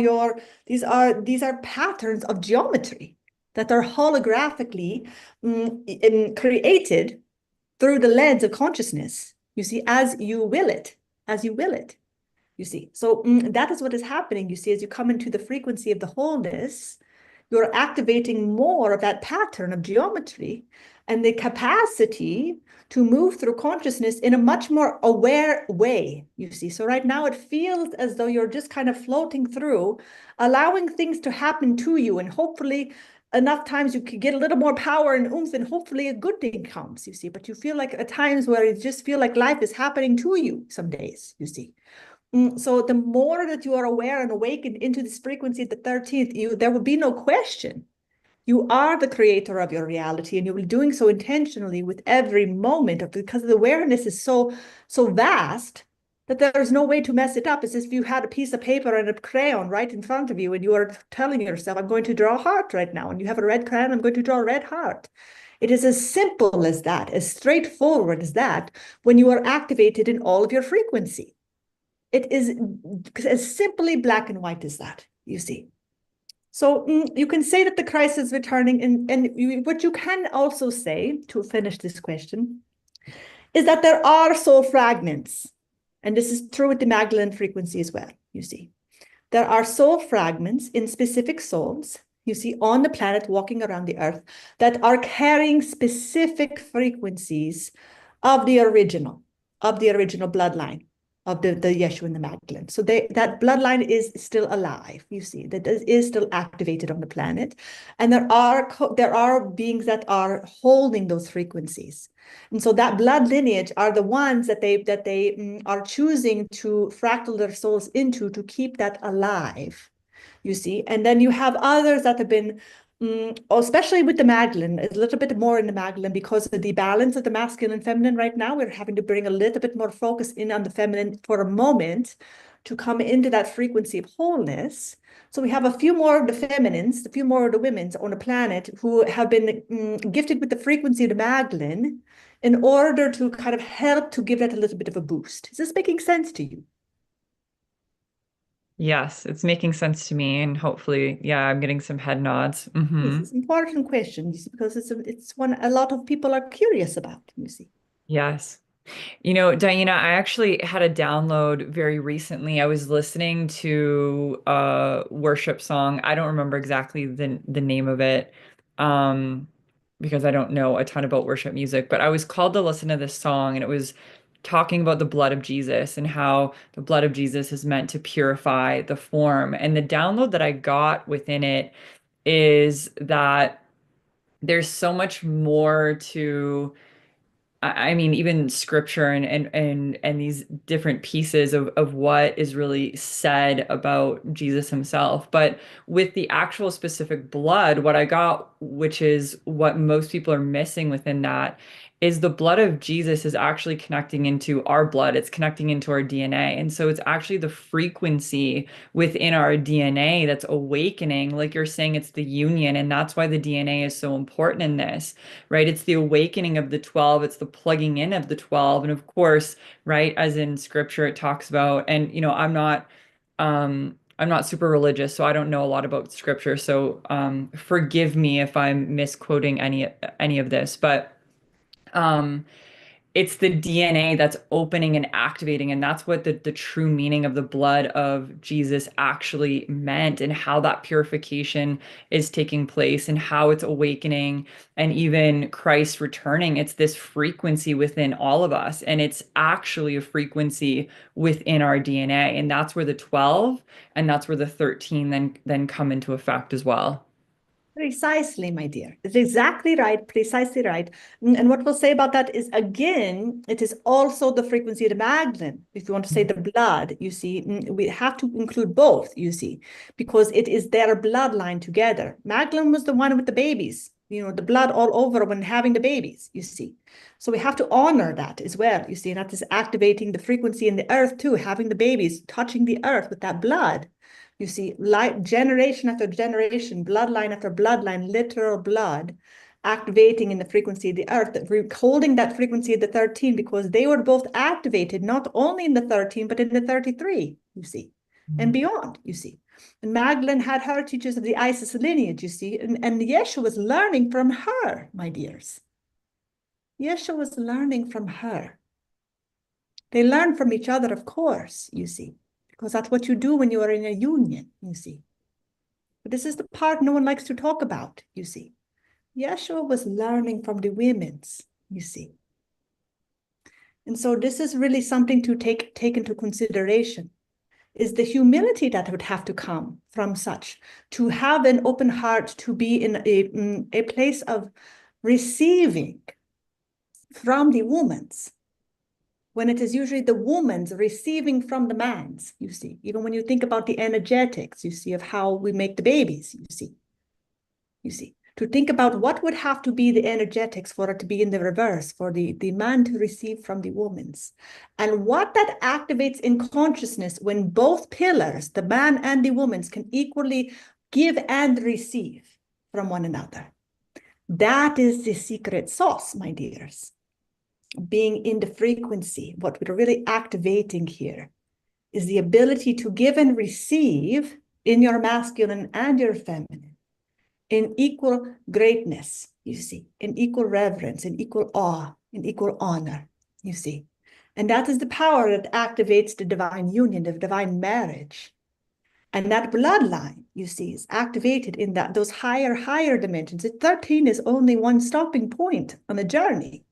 patterns of geometry that are holographically created through the lens of consciousness. You see, as you will it, as you will it. You see, so that is what is happening. You see, as you come into the frequency of the wholeness, you're activating more of that pattern of geometry and the capacity to move through consciousness in a much more aware way, you see. So right now it feels as though you're just kind of floating through, allowing things to happen to you, and hopefully enough times you could get a little more power and oomph, and hopefully a good thing comes, you see. But you feel like at times where you just feel like life is happening to you some days, you see. So the more that you are aware and awakened into this frequency at the 13th, there will be no question. You are the creator of your reality, and you'll be doing so intentionally with every moment of, because the awareness is so vast that there's no way to mess it up. It's as if you had a piece of paper and a crayon right in front of you, and you are telling yourself, I'm going to draw a heart right now. And you have a red crayon, I'm going to draw a red heart. It is as simple as that, as straightforward as that, when you are activated in all of your frequency. It is as simply black and white as that, you see. So you can say that the Christ is returning, and what you can also say, to finish this question, is that there are soul fragments. And this is true with the Magdalene frequency as well, you see. There are soul fragments in specific souls, you see, on the planet walking around the earth that are carrying specific frequencies of the original bloodline of the Yeshua and the Magdalene. So that bloodline is still alive, you see, that is still activated on the planet. And there are beings that are holding those frequencies. And so that blood lineage are the ones that they are choosing to fractal their souls into to keep that alive, you see. And then you have others that have been, especially with the Magdalene, a little bit more in the Magdalene because of the balance of the masculine and feminine right now. We're having to bring a little bit more focus in on the feminine for a moment to come into that frequency of wholeness. So we have a few more of the feminines, a few more of the women's on the planet who have been gifted with the frequency of the Magdalene in order to kind of help to give that a little bit of a boost. Is this making sense to you? Yes, it's making sense to me, and hopefully, yeah, I'm getting some head nods. Yes, it's an important question, you see, because it's one a lot of people are curious about, you see. Yes. You know, DiYeena, I actually had a download very recently. I was listening to a worship song. I don't remember exactly the name of it, because I don't know a ton about worship music, but I was called to listen to this song, and it was talking about the blood of Jesus and how the blood of Jesus is meant to purify the form. And the download that I got within it is that there's so much more to I mean, even scripture and these different pieces of what is really said about Jesus himself. But with the actual specific blood, what I got, which is what most people are missing within that, is the blood of Jesus is actually connecting into our blood. It's connecting into our DNA. And so it's actually the frequency within our DNA that's awakening. Like you're saying, it's the union. And that's why the DNA is so important in this, right? It's the awakening of the 12, it's the plugging in of the 12. And of course, right, as in scripture it talks about, and I'm not super religious, so I don't know a lot about scripture. So forgive me if I'm misquoting any of this, but um it's the DNA that's opening and activating. And that's what the true meaning of the blood of Jesus actually meant, and how that purification is taking place and how it's awakening, and even Christ returning. It's this frequency within all of us. And it's actually a frequency within our DNA. And that's where the 12 and that's where the 13 then come into effect as well. Precisely, my dear. It's exactly right, precisely right. And what we'll say about that is, again, it is also the frequency of the Magdalene. If you want to say the blood, you see, we have to include both, you see, because it is their bloodline together. Magdalene was the one with the babies, the blood all over when having the babies, you see. So we have to honor that as well, you see, and that is activating the frequency in the earth too, having the babies, touching the earth with that blood. You see, like generation after generation, bloodline after bloodline, literal blood activating in the frequency of the earth, holding that frequency of the 13, because they were both activated, not only in the 13, but in the 33, you see, and beyond, you see. And Magdalene had her teachers of the Isis lineage, you see, and Yeshua was learning from her, my dears. Yeshua was learning from her. They learn from each other, of course, you see, because that's what you do when you are in a union, you see. But this is the part no one likes to talk about, you see. Yeshua was learning from the women's, you see. And so this is really something to take into consideration, is the humility that would have to come from such, to have an open heart, to be in a place of receiving from the woman's, when it is usually the woman's receiving from the man's, you see. Even when you think about the energetics, you see, of how we make the babies, you see. You see, to think about what would have to be the energetics for it to be in the reverse, for the man to receive from the woman's. And what that activates in consciousness when both pillars, the man and the woman's, can equally give and receive from one another. That is the secret sauce, my dears. Being in the frequency, what we're really activating here is the ability to give and receive in your masculine and your feminine, in equal greatness, you see, in equal reverence, in equal awe, in equal honor, you see. And that is the power that activates the divine union, the divine marriage. And that bloodline, you see, is activated in those higher dimensions. 13 is only one stopping point on the journey.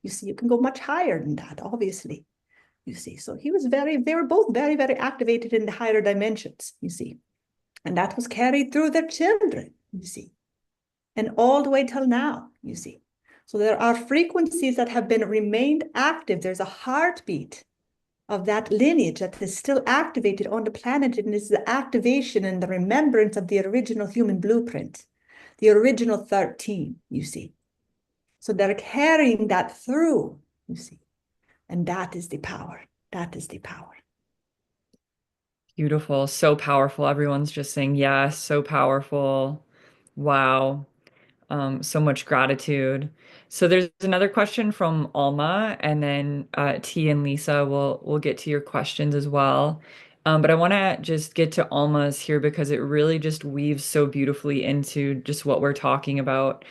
You see, you can go much higher than that, obviously, you see. So they were both very, very activated in the higher dimensions, you see. And that was carried through their children, you see, and all the way till now, you see. So there are frequencies that have remained active. There's a heartbeat of that lineage that is still activated on the planet, and is the activation and the remembrance of the original human blueprint, the original 13, you see. So they're carrying that through, you see. And that is the power. That is the power. Beautiful. So powerful. Everyone's just saying yes. So powerful. Wow. So much gratitude. So there's another question from Alma, and then T and Lisa will get to your questions as well. But I want to just get to Alma's here because it really just weaves so beautifully into just what we're talking about.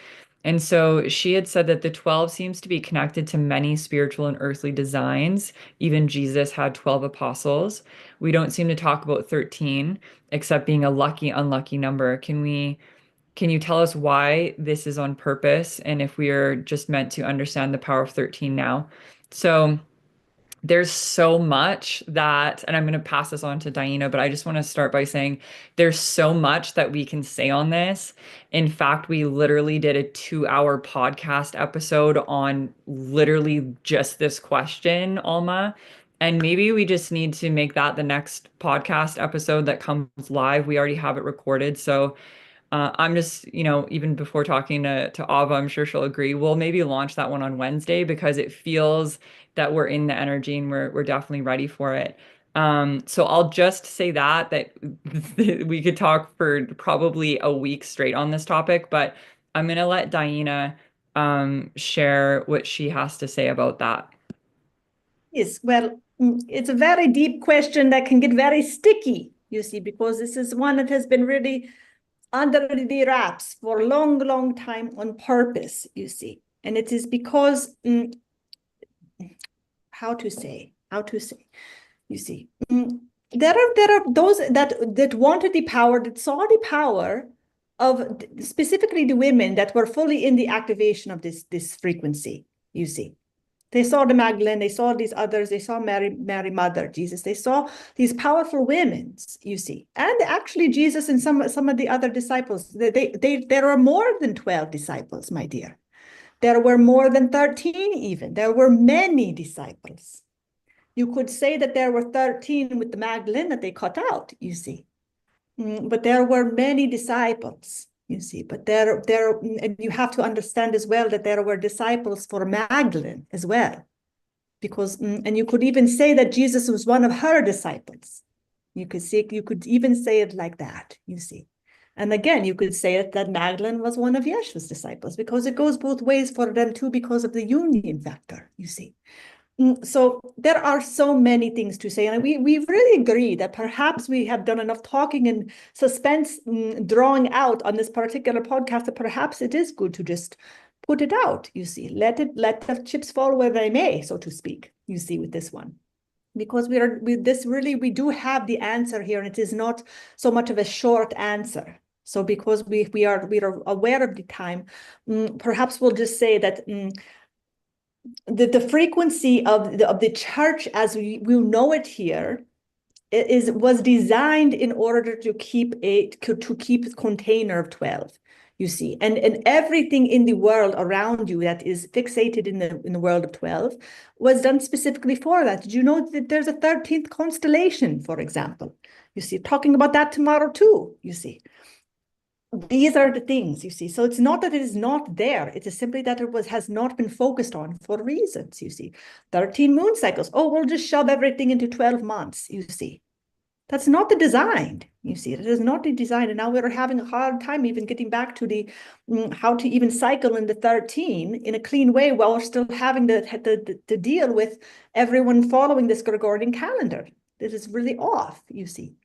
And so she had said that the 12 seems to be connected to many spiritual and earthly designs. Even Jesus had 12 apostles. We don't seem to talk about 13, except being a lucky, unlucky number. Can you tell us why this is on purpose and if we are just meant to understand the power of 13 now? So there's so much that, and I'm going to pass this on to DiYeena, but I just want to start by saying there's so much that we can say on this. In fact, we literally did a 2-hour podcast episode on literally just this question, Alma. And maybe we just need to make that the next podcast episode that comes live. We already have it recorded. So I'm just, even before talking to Ava, I'm sure she'll agree. We'll maybe launch that one on Wednesday because it feels that we're in the energy and we're definitely ready for it. So I'll just say that we could talk for probably a week straight on this topic, but I'm gonna let DiYeena share what she has to say about that. Yes, well, it's a very deep question that can get very sticky, you see, because this is one that has been really under the wraps for a long, long time on purpose, you see. And it is because, how to say, you see, there are those that wanted the power, that saw the power of specifically the women that were fully in the activation of this frequency, you see. They saw the Magdalene, they saw these others, they saw Mary, Mother, Jesus. They saw these powerful women, you see. And actually Jesus and some of the other disciples, there were more than 12 disciples, my dear. There were more than 13 even. There were many disciples. You could say that there were 13 with the Magdalene that they cut out, you see. But there were many disciples, you see. But and you have to understand as well that there were disciples for Magdalene as well. Because, and you could even say that Jesus was one of her disciples. You could even say it like that, you see. And again, you could say that Magdalene was one of Yeshua's disciples because it goes both ways for them too, because of the union factor, you see. So there are so many things to say, and we really agree that perhaps we have done enough talking and suspense, drawing out on this particular podcast, that perhaps it is good to just put it out, you see, let the chips fall where they may, so to speak, you see, with this one. Because we do have the answer here, and it is not so much of a short answer. So because we are aware of the time, perhaps we'll just say that the frequency of the church as we know it here was designed in order to keep a container of 12, you see, and everything in the world around you that is fixated in the world of 12 was done specifically for that. Did you know that there's a 13th constellation, for example? You see, talking about that tomorrow too, you see. These are the things, you see. So it's not that it is not there. It is simply that has not been focused on for reasons, you see. 13 moon cycles. Oh, we'll just shove everything into 12 months, you see. That's not the design, you see. It is not the design. And now we're having a hard time even getting back to the how to even cycle in the 13 in a clean way while we're still having to deal with everyone following this Gregorian calendar. This is really off, you see.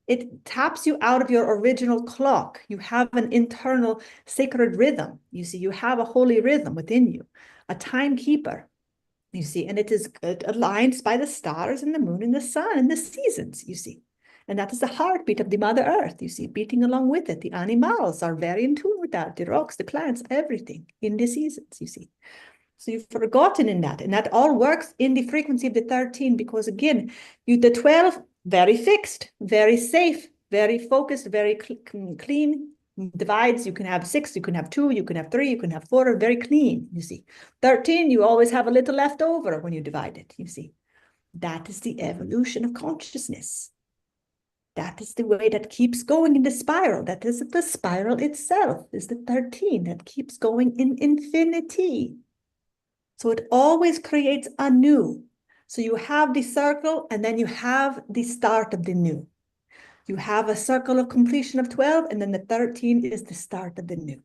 It taps you out of your original clock. You have an internal sacred rhythm. You see, you have a holy rhythm within you, a timekeeper, you see, and it aligns by the stars and the moon and the sun and the seasons, you see. And that is the heartbeat of the Mother Earth, you see, beating along with it. The animals are very in tune with that, the rocks, the plants, everything in the seasons, you see. So you've forgotten in that, and that all works in the frequency of the 13, because again, the 12, very fixed, very safe, very focused, very clean. Divides, you can have 6, you can have 2, you can have 3, you can have 4, very clean, you see. 13, you always have a little left over when you divide it, you see. That is the evolution of consciousness. That is the way that keeps going in the spiral. That is the spiral itself, is the 13 that keeps going in infinity. So it always creates a new. So you have the circle, and then you have the start of the new. You have a circle of completion of 12, and then the 13 is the start of the new.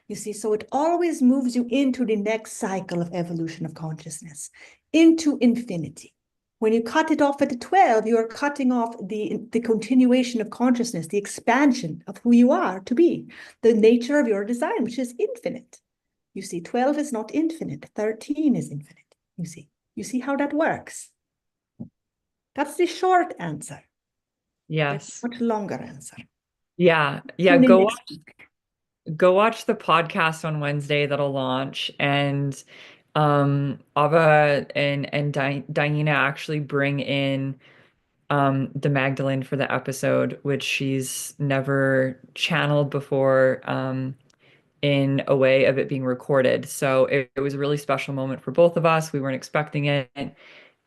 You see, so it always moves you into the next cycle of evolution of consciousness, into infinity. When you cut it off at the 12, you are cutting off the continuation of consciousness, the expansion of who you are to be, the nature of your design, which is infinite. You see, 12 is not infinite, 13 is infinite. You see how that works? That's the short answer. There's Yes. a much longer answer. Yeah. Yeah. Tune in next week. Go watch the podcast on Wednesday that'll launch, and Ava and DiYeena actually bring in the Magdalene for the episode, which she's never channeled before, in a way of it being recorded. So it was a really special moment for both of us. We weren't expecting it.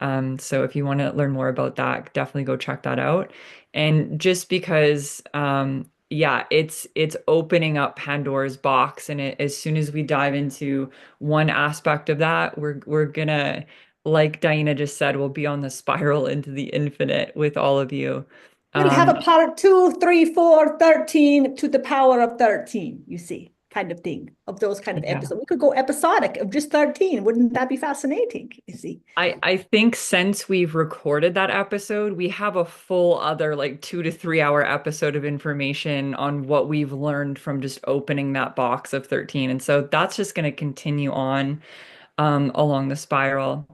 So if you want to learn more about that, definitely go check that out. And just because, yeah, it's opening up Pandora's box, and as soon as we dive into one aspect of that, we're gonna, like DiYeena just said, we'll be on the spiral into the infinite with all of you. We'll have a Um, part 2, 3, 4, 13 to the power of 13, you see, kind of thing, of those kind of yeah. episodes. We could go episodic of just 13. Wouldn't that be fascinating? You see? I think since we've recorded that episode, we have a full other like 2 to 3 hour episode of information on what we've learned from just opening that box of 13. And so that's just going to continue on along the spiral.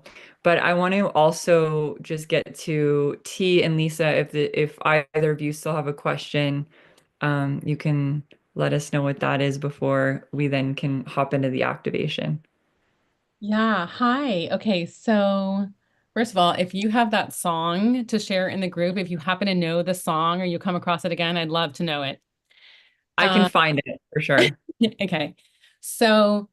But I want to also just get to T and Lisa. If either of you still have a question, you can let us know what that is before we then can hop into the activation. Yeah, hi. Okay, so first of all, if you have that song to share in the group, if you happen to know the song or you come across it again, I'd love to know it. I can Um, find it for sure. okay, so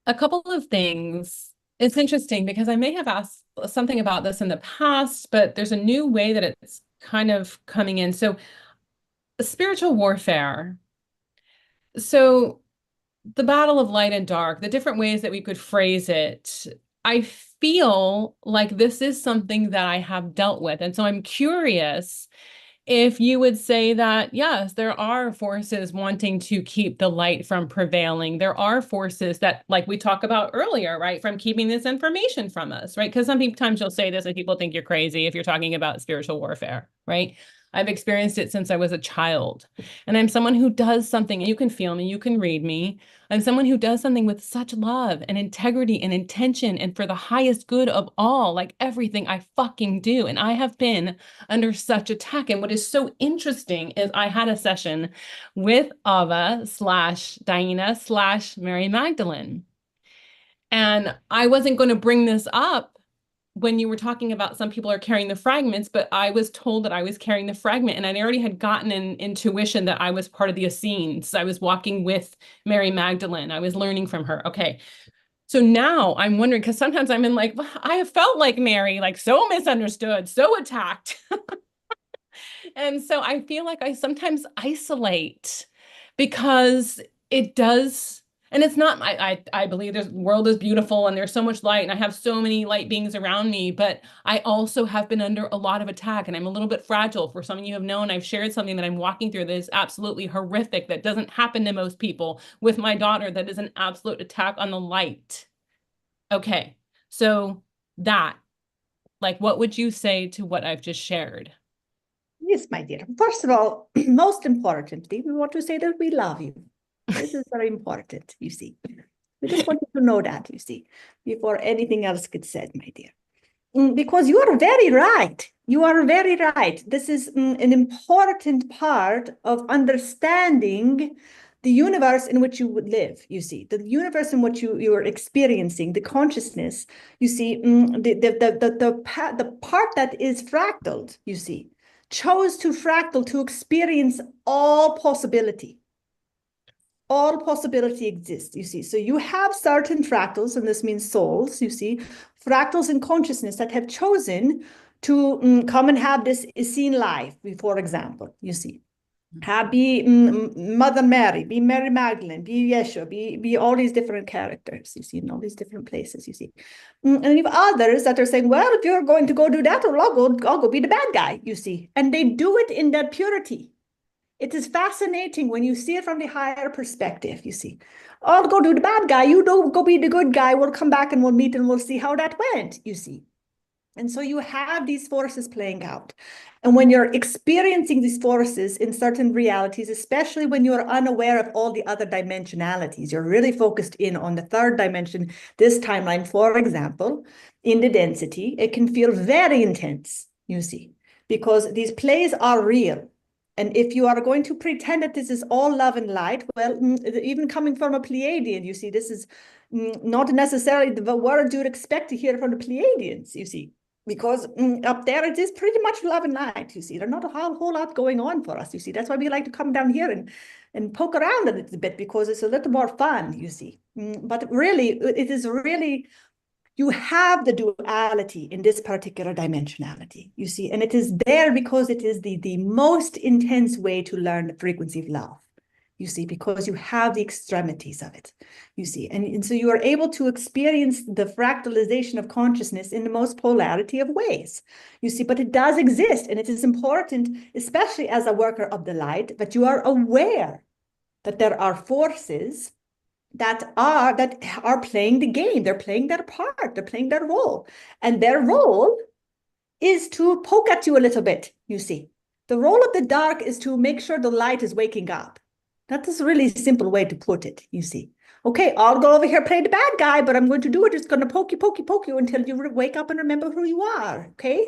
a couple of things. It's interesting because I may have asked something about this in the past, but there's a new way that it's kind of coming in. So, spiritual warfare. So, the battle of light and dark, the different ways that we could phrase it, I feel like this is something that I have dealt with. And so I'm curious if you would say that, yes, there are forces wanting to keep the light from prevailing. There are forces that, like we talked about earlier, right, from keeping this information from us, right? Because sometimes you'll say this and people think you're crazy if you're talking about spiritual warfare, right? I've experienced it since I was a child. And I'm someone who does something, and you can feel me, you can read me. I'm someone who does something with such love and integrity and intention and for the highest good of all, like everything I fucking do. And I have been under such attack. And what is so interesting is I had a session with Ava slash DiYeena slash Mary Magdalene. And I wasn't going to bring this up when you were talking about some people are carrying the fragments, but I was told that I was carrying the fragment, and I already had gotten an intuition that I was part of the Essenes. I was walking with Mary Magdalene. I was learning from her. Okay. So now I'm wondering, because sometimes I'm in like, I have felt like Mary, like so misunderstood, so attacked. And so I feel like I sometimes isolate because it does, and it's not, I believe the world is beautiful and there's so much light and I have so many light beings around me, but I also have been under a lot of attack and I'm a little bit fragile. For some of you have known, I've shared something that I'm walking through that is absolutely horrific, that doesn't happen to most people with my daughter, that is an absolute attack on the light. Okay, so that, like, what would you say to what I've just shared? Yes, my dear. First of all, most importantly, we want to say that we love you. This is very important, you see. We just want you to know that, you see, before anything else gets said, my dear. Because you are very right. You are very right. This is an important part of understanding the universe in which you would live, you see, the universe in which you are experiencing, the consciousness, you see, the part that is fractaled, you see, chose to fractal to experience all possibility. All possibility exists, you see. So you have certain fractals, and this means souls, you see, fractals in consciousness that have chosen to come and have this seen life, for example, you see. Be Mother Mary, be Mary Magdalene, be Yeshua, be all these different characters, you see, in all these different places, you see. And you have others that are saying, well, if you're going to go do that, well, I'll go be the bad guy, you see. And they do it in that purity. It is fascinating when you see it from the higher perspective, you see. I'll go do the bad guy, you don't go be the good guy, we'll come back and we'll meet and we'll see how that went, you see. And so you have these forces playing out. And when you're experiencing these forces in certain realities, especially when you're unaware of all the other dimensionalities, you're really focused in on the third dimension, this timeline, for example, in the density, it can feel very intense, you see, because these plays are real. And if you are going to pretend that this is all love and light, well, even coming from a Pleiadian, you see, this is not necessarily the word you'd expect to hear from the Pleiadians, you see, because up there it is pretty much love and light, you see. There's not a whole lot going on for us, you see. That's why we like to come down here and poke around a little bit, because it's a little more fun, you see. But really, it is really, you have the duality in this particular dimensionality, you see, and it is there because it is the most intense way to learn the frequency of love, you see, because you have the extremities of it, you see, and so you are able to experience the fractalization of consciousness in the most polarity of ways, you see, but it does exist, and it is important, especially as a worker of the light, that you are aware that there are forces that are playing the game. They're playing their part. They're playing their role. And their role is to poke at you a little bit, you see. The role of the dark is to make sure the light is waking up. That is a really simple way to put it, you see. Okay, I'll go over here, play the bad guy, but I'm going to do it. It's going to poke you until you wake up and remember who you are, okay?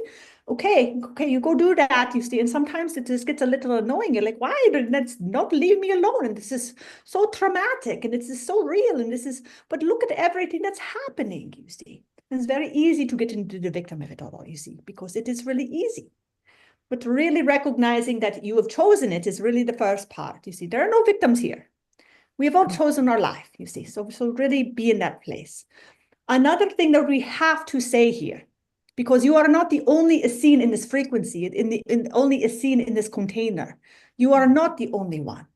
Okay, you go do that, you see. And sometimes it just gets a little annoying. You're like, why? That's not leave me alone. And this is so traumatic and this is so real. And but look at everything that's happening, you see. It's very easy to get into the victim of it all, you see, because it is really easy. But really recognizing that you have chosen it is really the first part, you see. There are no victims here. We have all chosen our life, you see. So really be in that place. Another thing that we have to say here, because you are not the only Essene in this frequency, only Essene in this container. You are not the only one.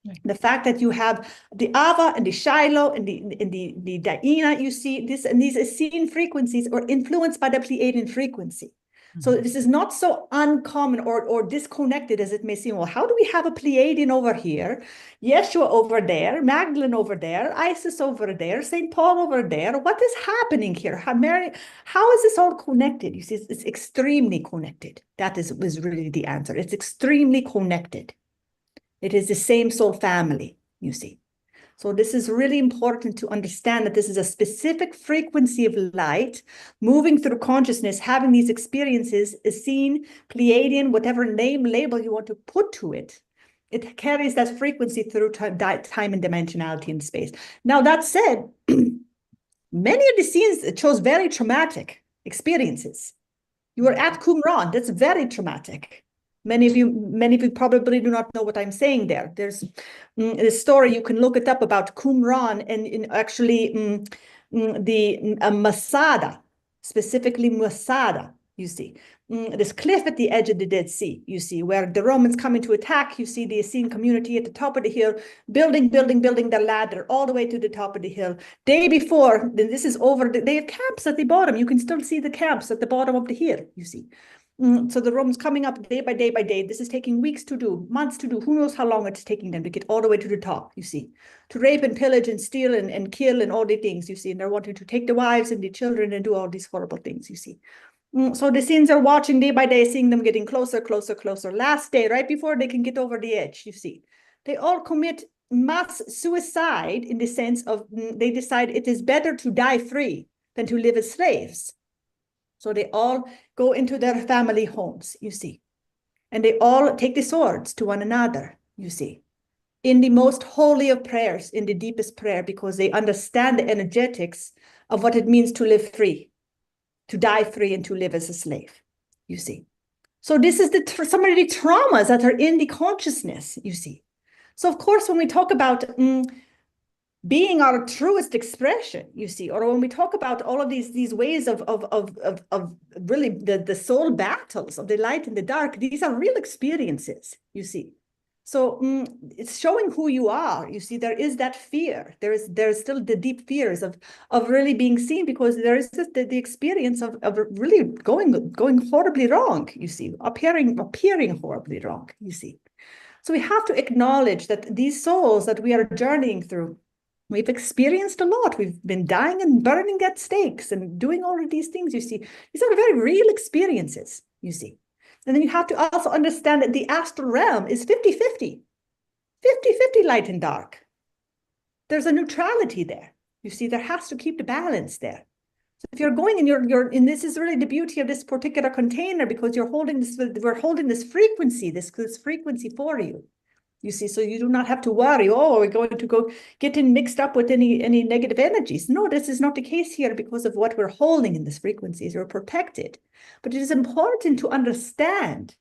Right. The fact that you have the Ava and the Shylo and the DiYeena, you see, these Essene frequencies are influenced by the Pleiadian frequency. So this is not so uncommon or disconnected as it may seem. Well, how do we have a Pleiadian over here, Yeshua over there, Magdalene over there, Isis over there, St. Paul over there? What is happening here? How is this all connected? You see, it's extremely connected. That was really the answer. It's extremely connected. It is the same soul family, you see. So this is really important to understand that this is a specific frequency of light moving through consciousness, having these experiences, is seen, Pleiadian, whatever name, label you want to put to it. It carries that frequency through time and dimensionality and space. Now, that said, many of the scenes chose very traumatic experiences. You were at Qumran, that's very traumatic. Many of you probably do not know what I'm saying there. There's a story, you can look it up about Qumran and actually the Masada, specifically Masada, you see. This cliff at the edge of the Dead Sea, you see, where the Romans come into attack. You see the Essene community at the top of the hill, building their ladder all the way to the top of the hill. Day before, then this is over, they have camps at the bottom. You can still see the camps at the bottom of the hill, you see. So the Romans coming up day by day by day. This is taking weeks to do, months to do. Who knows how long it's taking them to get all the way to the top, you see. To rape and pillage and steal and kill and all the things, you see. And they're wanting to take the wives and the children and do all these horrible things, you see. So the scenes are watching day by day, seeing them getting closer, closer, closer. Last day, right before they can get over the edge, you see. They all commit mass suicide in the sense of they decide it is better to die free than to live as slaves. So they all go into their family homes, you see. And they all take the swords to one another, you see. In the most holy of prayers, in the deepest prayer, because they understand the energetics of what it means to live free, to die free and to live as a slave, you see. So this is some of the traumas that are in the consciousness, you see. So of course, when we talk about being our truest expression, you see, or when we talk about all of these ways of really the soul battles of the light and the dark, these are real experiences, you see. So it's showing who you are. You see, there is that fear. There's still the deep fears of really being seen, because there is the experience of really going horribly wrong. You see, appearing horribly wrong. You see, so we have to acknowledge that these souls that we are journeying through, we've experienced a lot. We've been dying and burning at stakes and doing all of these things. You see, these are very real experiences. You see. And then you have to also understand that the astral realm is 50-50, 50-50 light and dark. There's a neutrality there. You see, there has to keep the balance there. So if you're going and and this is really the beauty of this particular container, because we're holding this frequency, this frequency for you. You see, so you do not have to worry, oh, we're going to go getting mixed up with any negative energies. No, this is not the case here, because of what we're holding in this frequencies. We're protected. But it is important to understand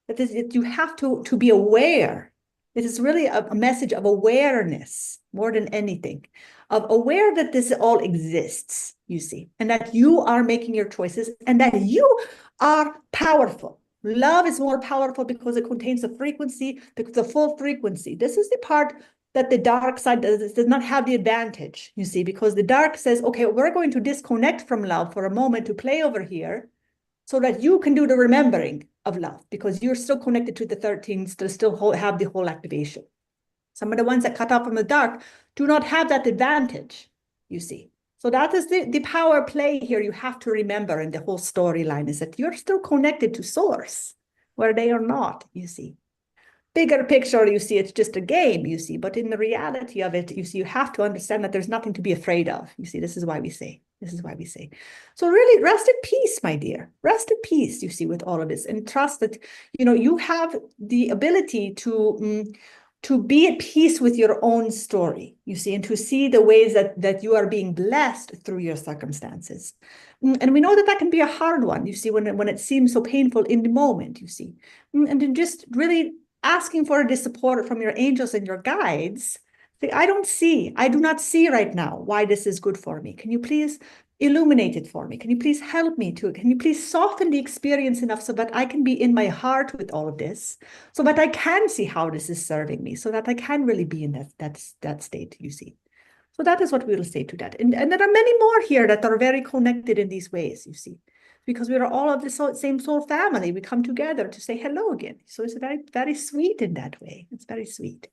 that you have to be aware. It is really a message of awareness more than anything, of aware that this all exists, you see, and that you are making your choices and that you are powerful. Love is more powerful because it contains the frequency, the full frequency. This is the part that the dark side does not have the advantage, you see, because the dark says, okay, we're going to disconnect from love for a moment to play over here so that you can do the remembering of love, because you're still connected to the 13s to still have the whole activation. Some of the ones that cut off from the dark do not have that advantage, you see. So that is the power play here. You have to remember in the whole storyline is that you're still connected to source where they are not, you see. Bigger picture, you see, it's just a game, you see, but in the reality of it, you see, you have to understand that there's nothing to be afraid of. You see, this is why we say. So really rest at peace, my dear. Rest at peace, you see, with all of this, and trust that, you know, you have the ability to be at peace with your own story, you see, and to see the ways that you are being blessed through your circumstances. And we know that can be a hard one, you see, when it seems so painful in the moment, you see. And then just really asking for the support from your angels and your guides. I do not see right now why this is good for me. Can you please illuminate it for me? Can you please help me to it? Can you please soften the experience enough so that I can be in my heart with all of this, so that I can see how this is serving me, so that I can really be in that state, you see. So that is what we will say to that. And there are many more here that are very connected in these ways, you see. because we are all of the same soul family. We come together to say hello again. So it's very, very sweet in that way. It's very sweet.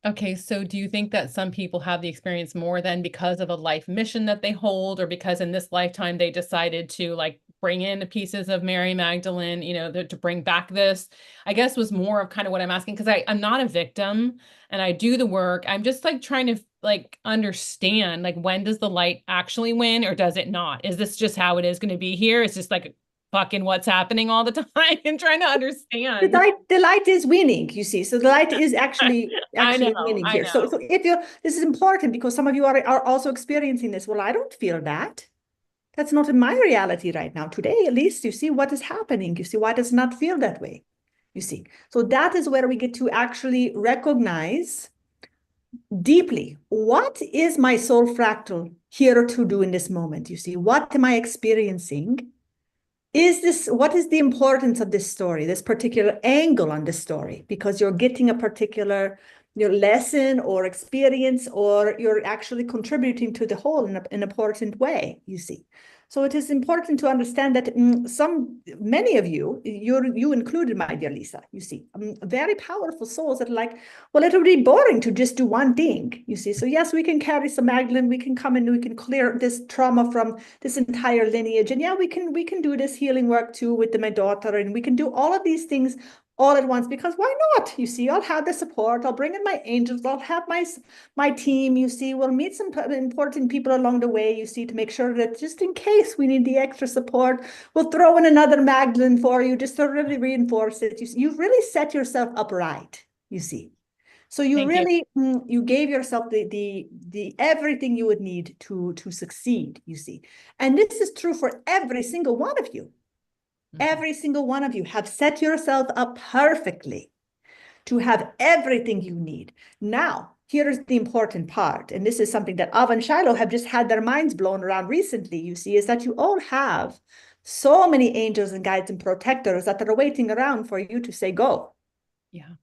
Okay, so do you think that some people have the experience more than because of a life mission that they hold, or because in this lifetime they decided to like bring in the pieces of Mary Magdalene, you know, to bring back this? I guess was more of kind of what I'm asking, because I'm not a victim and I do the work. I'm just like trying to like understand, like, when does the light actually win or does it not? Is this just how it is going to be here? It's just like fucking what's happening all the time and trying to understand. The light is winning, you see. So the light is actually I know, winning I here. So, know. so if you're, this is important because some of you are also experiencing this. Well, I don't feel that. That's not in my reality right now. Today, at least, you see what is happening. You see why does not feel that way. You see. So that is where we get to actually recognize deeply, what is my soul fractal here to do in this moment? You see, what am I experiencing? What is the importance of this story, this particular angle on this story? Because you're getting a particular your lesson or experience, or you're actually contributing to the whole in an important way, you see. So it is important to understand that many of you included, my dear Lisa, you see, very powerful souls that are like, well, it would be boring to just do one thing, you see. So yes, we can carry some Magdalene, we can come and we can clear this trauma from this entire lineage. And yeah, we can do this healing work too with my daughter, and we can do all of these things all at once, because why not? You see, I'll have the support, I'll bring in my angels, I'll have my team, you see, we'll meet some important people along the way, you see, to make sure that just in case we need the extra support, we'll throw in another Magdalene for you just to really reinforce it. You see, you've really set yourself up right, you see. So you Thank you. really you gave yourself the everything you would need to succeed, you see. And this is true for every single one of you. Every single one of you have set yourself up perfectly to have everything you need. Now, here's the important part, and this is something that Av and Shylo have just had their minds blown around recently, you see, is that you all have so many angels and guides and protectors that are waiting around for you to say go. Yeah.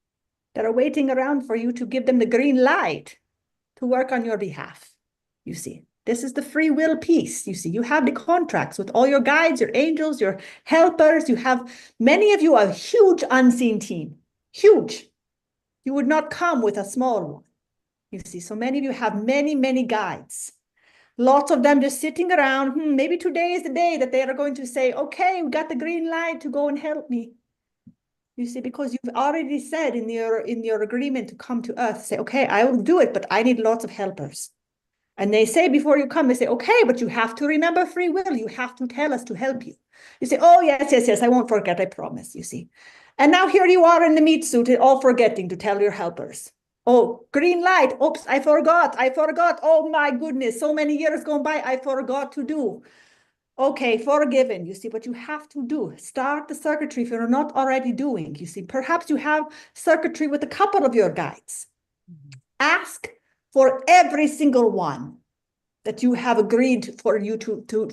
That are waiting around for you to give them the green light to work on your behalf, you see. This is the free will piece. You see, you have the contracts with all your guides, your angels, your helpers. You have, many of you, a huge unseen team, huge. You would not come with a small one, you see. So many of you have many, many guides. Lots of them just sitting around. Maybe today is the day that they are going to say, okay, we got the green light to go and help me. You see, because you've already said in your agreement to come to us, say, okay, I will do it, but I need lots of helpers. And they say before you come, they say, okay, but you have to remember free will. You have to tell us to help you. You say, oh, yes, yes, yes, I won't forget, I promise, you see. And now here you are in the meat suit, all forgetting to tell your helpers. Oh, green light. Oops, I forgot. Oh my goodness, so many years gone by, I forgot to do. Okay, forgiven, you see, what you have to do, start the circuitry if you're not already doing, you see. Perhaps you have circuitry with a couple of your guides. Ask for every single one that you have agreed for you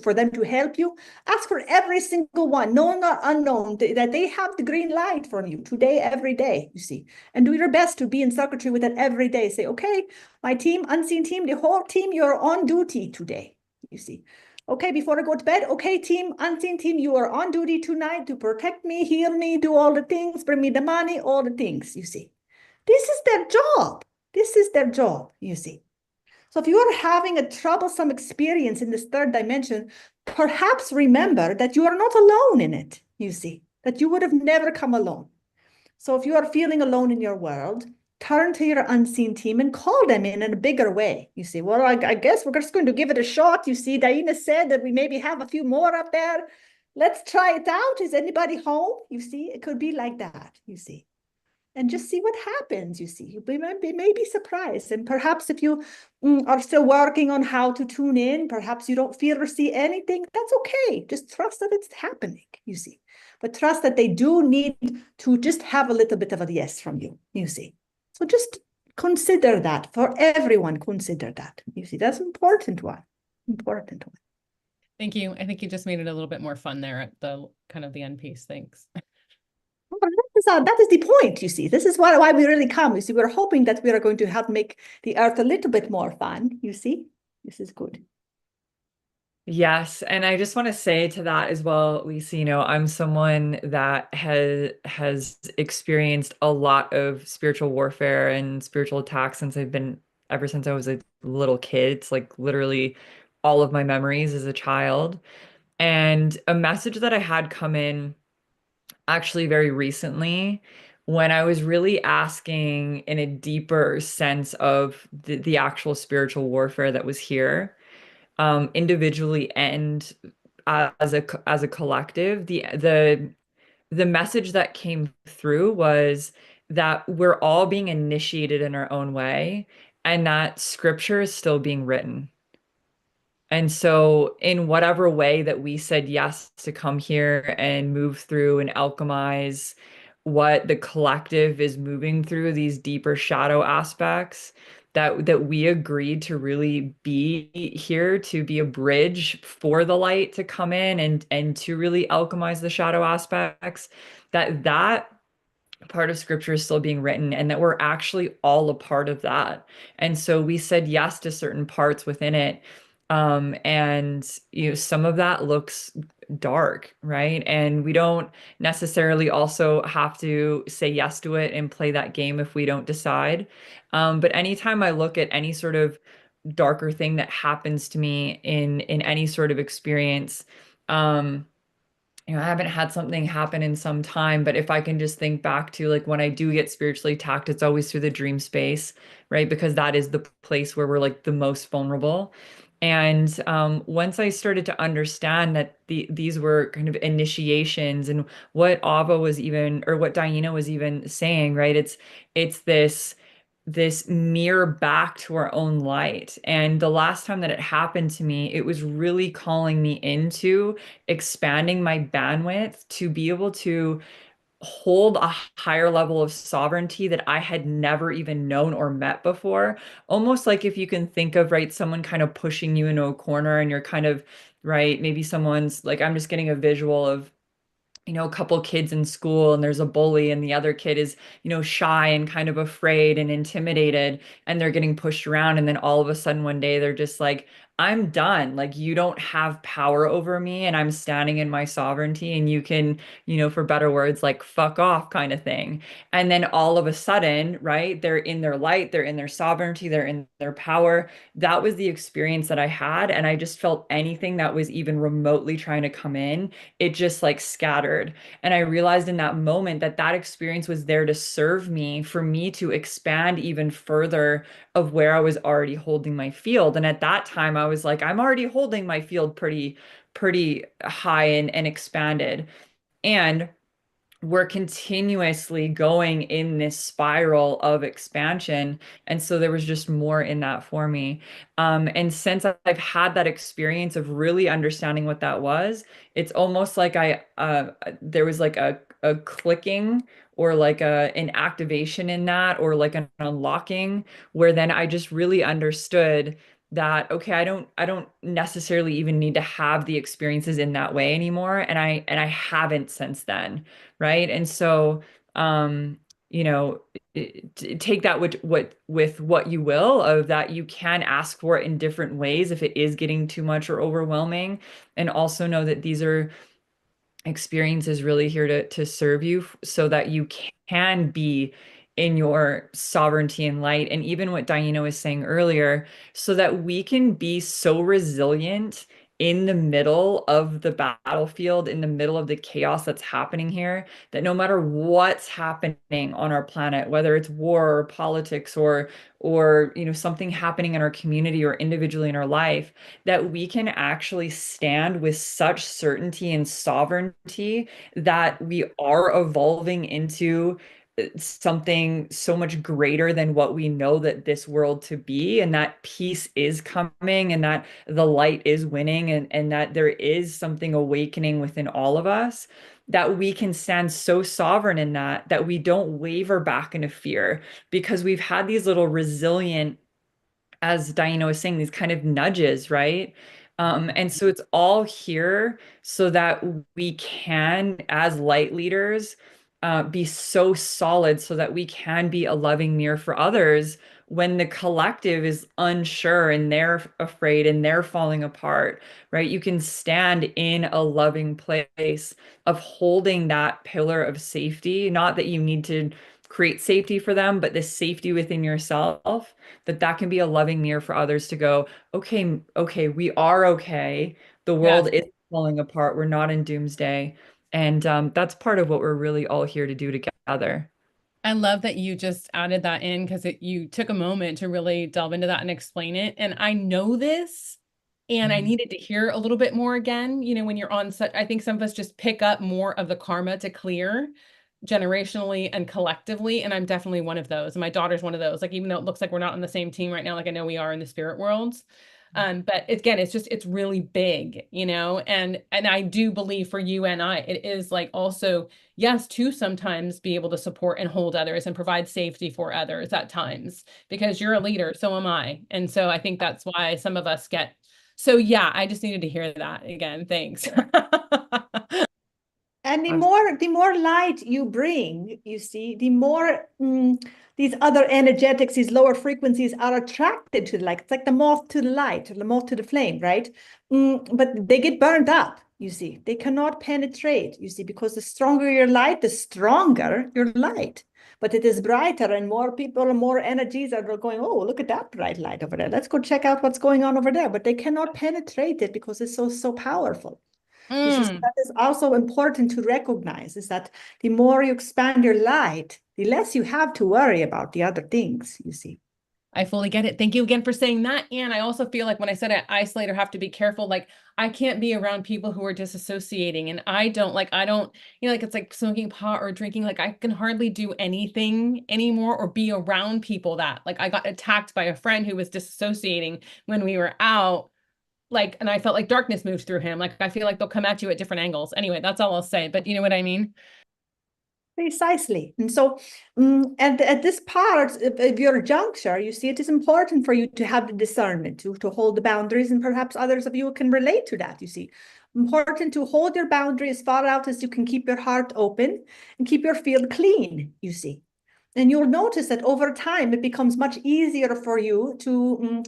for them to help you. Ask for every single one, known or unknown, that they have the green light from you today, every day, you see. And do your best to be in circuitry with that every day. Say, okay, my team, unseen team, the whole team, you're on duty today, you see. Okay, before I go to bed, okay, team, unseen team, you are on duty tonight to protect me, heal me, do all the things, bring me the money, all the things, you see. This is their job. This is their job, you see. So if you are having a troublesome experience in this third dimension, perhaps remember that you are not alone in it, you see, that you would have never come alone. So if you are feeling alone in your world, turn to your unseen team and call them in a bigger way. You see, well, I guess we're just going to give it a shot. You see, DiYeena said that we maybe have a few more up there. Let's try it out. Is anybody home? You see, it could be like that, you see. And just see what happens, you see. You may be surprised. And perhaps if you are still working on how to tune in, perhaps you don't feel or see anything, that's okay. Just trust that it's happening, you see. But trust that they do need to just have a little bit of a yes from you, you see. So just consider that. For everyone, consider that. You see, that's an important one. Important one. Thank you. I think you just made it a little bit more fun there at the kind of the end piece. Thanks. That is the point, you see. This is why we really come. You see, we're hoping that we are going to help make the earth a little bit more fun, you see. This is good. Yes, and I just want to say to that as well, Lisa, I'm someone that has experienced a lot of spiritual warfare and spiritual attacks ever since I was a little kid. It's like literally all of my memories as a child. And a message that I had come in actually very recently when I was really asking in a deeper sense of the actual spiritual warfare that was here, individually and as a collective. The message that came through was that we're all being initiated in our own way, and that scripture is still being written. And so, in whatever way that we said yes to come here and move through and alchemize what the collective is moving through, these deeper shadow aspects, that we agreed to really be here to be a bridge for the light to come in and to really alchemize the shadow aspects, that part of scripture is still being written and that we're actually all a part of that. And so we said yes to certain parts within it. And some of that looks dark, right? And we don't necessarily also have to say yes to it and play that game if we don't decide. But anytime I look at any sort of darker thing that happens to me in any sort of experience, um, I haven't had something happen in some time, but if I can just think back to like when I do get spiritually attacked, it's always through the dream space, right? Because that is the place where we're like the most vulnerable. And once I started to understand that these were kind of initiations and what Ava was even, or what DiYeena was even saying, right? It's this mirror back to our own light. And the last time that it happened to me, it was really calling me into expanding my bandwidth to be able to hold a higher level of sovereignty that I had never even known or met before. Almost like if you can think of, right, someone kind of pushing you into a corner and you're kind of, right, maybe someone's like, I'm just getting a visual of a couple kids in school and there's a bully and the other kid is, shy and kind of afraid and intimidated and they're getting pushed around. And then all of a sudden one day they're just like, I'm done. Like, you don't have power over me and I'm standing in my sovereignty and you can, for better words, like fuck off kind of thing. And then all of a sudden, right, they're in their light, they're in their sovereignty, they're in their power. That was the experience that I had. And I just felt anything that was even remotely trying to come in, it just like scattered. And I realized in that moment that that experience was there to serve me, for me to expand even further of where I was already holding my field. And at that time, I was like, I'm already holding my field pretty high and expanded. And we're continuously going in this spiral of expansion. And so there was just more in that for me. And since I've had that experience of really understanding what that was, it's almost like there was like a clicking or like an activation in that, or like an unlocking, where then I just really understood that, okay, I don't necessarily even need to have the experiences in that way anymore. And I haven't since then, right? And so, um, you know, take that with what you will, of that you can ask for it in different ways if it is getting too much or overwhelming, and also know that these are experience is really here to serve you so that you can be in your sovereignty and light. And even what DiYeena was saying earlier, so that we can be so resilient in the middle of the battlefield, in the middle of the chaos that's happening here, that no matter what's happening on our planet, whether it's war or politics or something happening in our community or individually in our life, that we can actually stand with such certainty and sovereignty that we are evolving into something so much greater than what we know that this world to be, and that peace is coming, and that the light is winning, and that there is something awakening within all of us, that we can stand so sovereign in that we don't waver back into fear, because we've had these little resilient, as DiYeena was saying, these kind of nudges, right? And so it's all here so that we can, as light leaders, be so solid so that we can be a loving mirror for others when the collective is unsure and they're afraid and they're falling apart, right? You can stand in a loving place of holding that pillar of safety, not that you need to create safety for them, but this safety within yourself, that can be a loving mirror for others to go, okay, okay, we are okay. The world Yes. is falling apart. We're not in doomsday. And that's part of what we're really all here to do together. I love that you just added that in because you took a moment to really delve into that and explain it. And I know this, and I Mhm. needed to hear a little bit more again. You know, when you're on such, I think some of us just pick up more of the karma to clear generationally and collectively. And I'm definitely one of those. And my daughter's one of those. Like, even though it looks like we're not on the same team right now, like I know we are in the spirit worlds. But again, it's really big, you know, and I do believe for you and I, it is like also yes, to sometimes be able to support and hold others and provide safety for others at times because you're a leader, so am I. And so I think that's why some of us get, so yeah, I just needed to hear that again. Thanks. And Awesome. the more light you bring, you see, the more these other energetics, these lower frequencies are attracted to the light. It's like the moth to the light, or the moth to the flame, right? But they get burned up, you see. They cannot penetrate, you see, because the stronger your light, the stronger your light. But it is brighter, and more people and more energies are going, oh, look at that bright light over there. Let's go check out what's going on over there. But they cannot penetrate it because it's so powerful. You see, so Mm. that is also important to recognize is that the more you expand your light, the less you have to worry about the other things, you see. I fully get it. Thank you again for saying that. And I also feel like when I said I isolate or have to be careful, like I can't be around people who are disassociating. And I don't, you know, like it's like smoking pot or drinking. Like I can hardly do anything anymore or be around people that like I got attacked by a friend who was disassociating when we were out. Like, and I felt like darkness moved through him. Like I feel like they'll come at you at different angles. Anyway, that's all I'll say. But you know what I mean? Precisely. And so at this part of your juncture, you see, it is important for you to have the discernment to hold the boundaries, and perhaps others of you can relate to that, you see. Important to hold your boundary as far out as you can keep your heart open and keep your field clean, you see. And you'll notice that over time, it becomes much easier for you to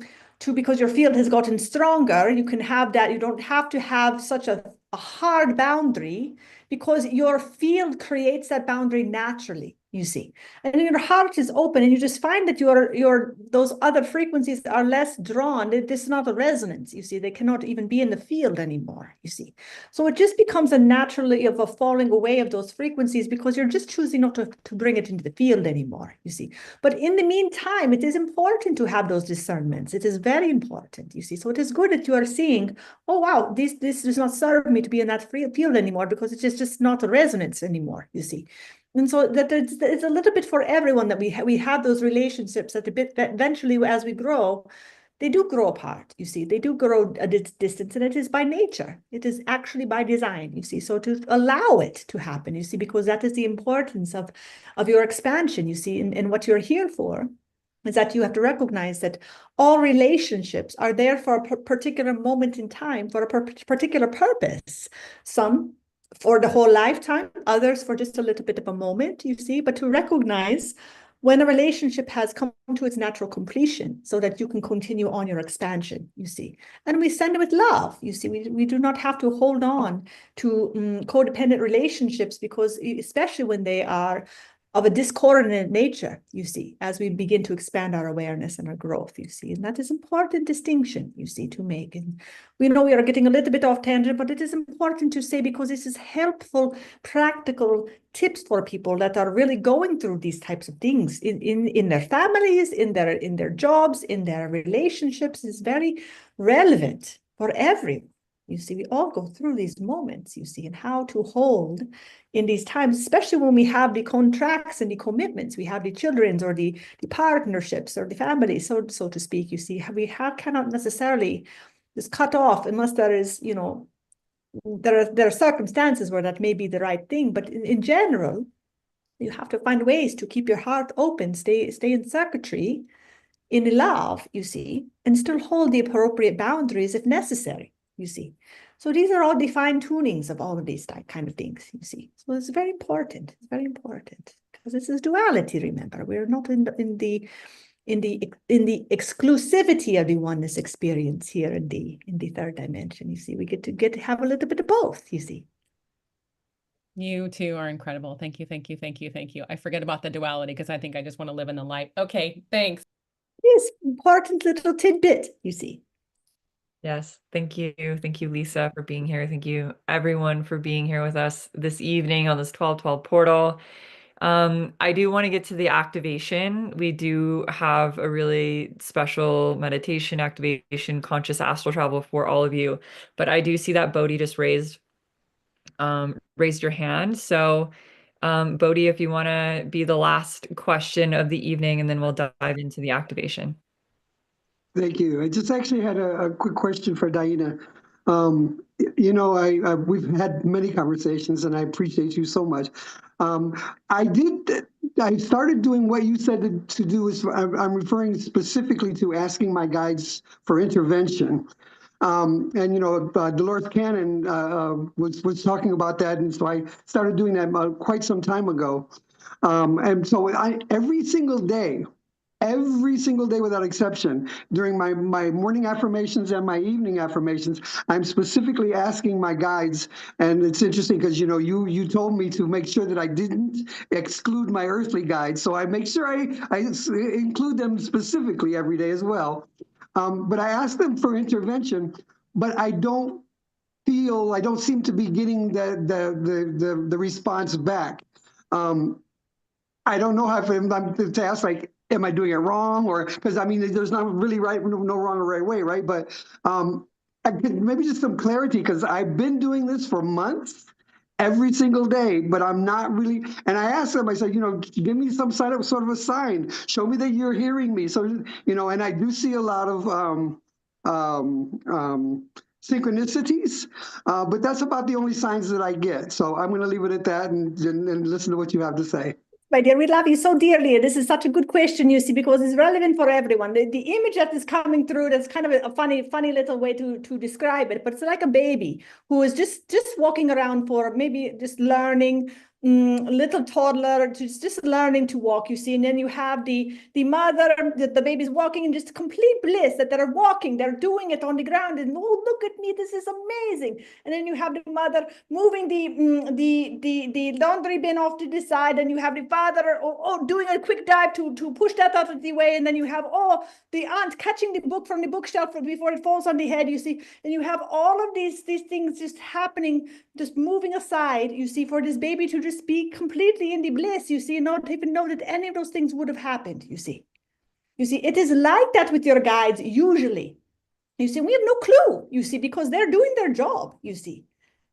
because your field has gotten stronger, you can have that, you don't have to have such a hard boundary because your field creates that boundary naturally, you see. And your heart is open and you just find that your those other frequencies are less drawn. This is not a resonance, you see. They cannot even be in the field anymore, you see. So it just becomes a naturally of a falling away of those frequencies because you're just choosing not to bring it into the field anymore, you see. But in the meantime, it is important to have those discernments. It is very important, you see. So it is good that you are seeing, oh, wow, this does not serve me to be in that field anymore because it's just not a resonance anymore, you see. And so that it's a little bit for everyone that we have those relationships that a bit eventually as we grow, they do grow apart, you see, they do grow a distance, and it is by nature. It is actually by design, you see. So to allow it to happen, you see, because that is the importance of your expansion, you see, and what you're here for is that you have to recognize that all relationships are there for a particular moment in time, for a particular purpose. Some for the whole lifetime, others for just a little bit of a moment, you see, but to recognize when a relationship has come to its natural completion so that you can continue on your expansion, you see. And we send it with love, you see. We do not have to hold on to codependent relationships because especially when they are of a discordant nature, you see, as we begin to expand our awareness and our growth, you see. And that is important distinction, you see, to make. And we know we are getting a little bit off tangent, but it is important to say because this is helpful, practical tips for people that are really going through these types of things in their families, in their jobs, in their relationships. Is very relevant for everyone. You see, we all go through these moments, you see, and how to hold in these times, especially when we have the contracts and the commitments, we have the children's or the partnerships or the families, so to speak, you see, cannot necessarily just cut off unless there is, you know, there are circumstances where that may be the right thing, but in general, you have to find ways to keep your heart open, stay in circuitry, in love, you see, and still hold the appropriate boundaries if necessary, you see. So these are all defined tunings of all of these kind of things, you see. So it's very important. It's very important because this is duality. Remember, we're not in the exclusivity of the oneness experience here in the third dimension. You see, we get to have a little bit of both. You see. You two are incredible. Thank you, thank you, thank you, thank you. I forget about the duality because I think I just want to live in the light. Okay, thanks. Yes, important little tidbit, you see. Yes, thank you. Thank you, Lisa, for being here. Thank you, everyone, for being here with us this evening on this 1212 portal. I do want to get to the activation. We do have a really special meditation activation, conscious astral travel for all of you. But I do see that Bodhi just raised your hand. So, Bodhi, if you want to be the last question of the evening, and then we'll dive into the activation. Thank you. I just actually had a quick question for DiYeena. We've had many conversations, and I appreciate you so much. I started doing what you said to do. I'm referring specifically to asking my guides for intervention. Dolores Cannon was talking about that, and so I started doing that quite some time ago. And so every single day without exception, during my morning affirmations and my evening affirmations, I'm specifically asking my guides. And it's interesting because, you told me to make sure that I didn't exclude my earthly guides. So I make sure I include them specifically every day as well. But I ask them for intervention, but I don't seem to be getting the response back. I don't know how I'm to ask, like, am I doing it wrong? Or because I mean, there's not really no wrong or right way, right? But I could maybe just some clarity, because I've been doing this for months, every single day, but I'm not really. And I asked them, I said, give me some sort of a sign. Show me that you're hearing me. So, and I do see a lot of synchronicities, but that's about the only signs that I get. So I'm going to leave it at that and listen to what you have to say. My dear, we love you so dearly. This is such a good question, you see, because it's relevant for everyone. The image that is coming through, that's kind of a funny little way to describe it, but it's like a baby who is just walking around for maybe just learning, little toddler, just learning to walk, you see. And then you have the mother, the baby's walking in just complete bliss, that they're walking, they're doing it on the ground, and oh, look at me, this is amazing. And then you have the mother moving the laundry bin off to the side, and you have the father doing a quick dive to push that out of the way, and then you have the aunt catching the book from the bookshelf before it falls on the head, you see. And you have all of these things just happening, just moving aside, you see, for this baby to just be completely in the bliss, you see, not even know that any of those things would have happened, you see. You see, it is like that with your guides usually. You see, we have no clue, you see, because they're doing their job, you see.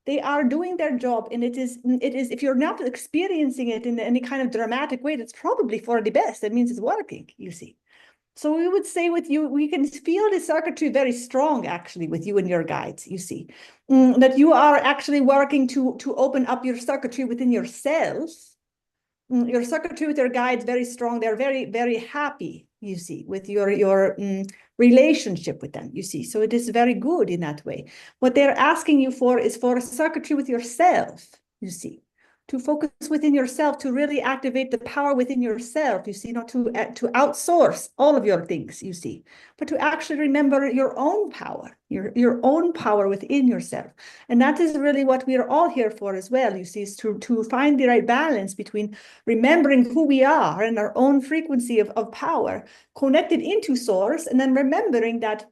They are doing their job, and it is, if you're not experiencing it in any kind of dramatic way, that's probably for the best. That means it's working, you see. So we would say with you, we can feel the circuitry very strong, actually, with you and your guides, you see, that you are actually working to open up your circuitry within yourself. Your circuitry with your guides very strong. They're very, very happy, you see, with your relationship with them, you see. So it is very good in that way. What they're asking you for is for a circuitry with yourself, you see, to focus within yourself, to really activate the power within yourself, you see, not to outsource all of your things, you see, but to actually remember your own power, your own power within yourself. And that is really what we are all here for as well, you see, is to find the right balance between remembering who we are and our own frequency of power connected into source, and then remembering that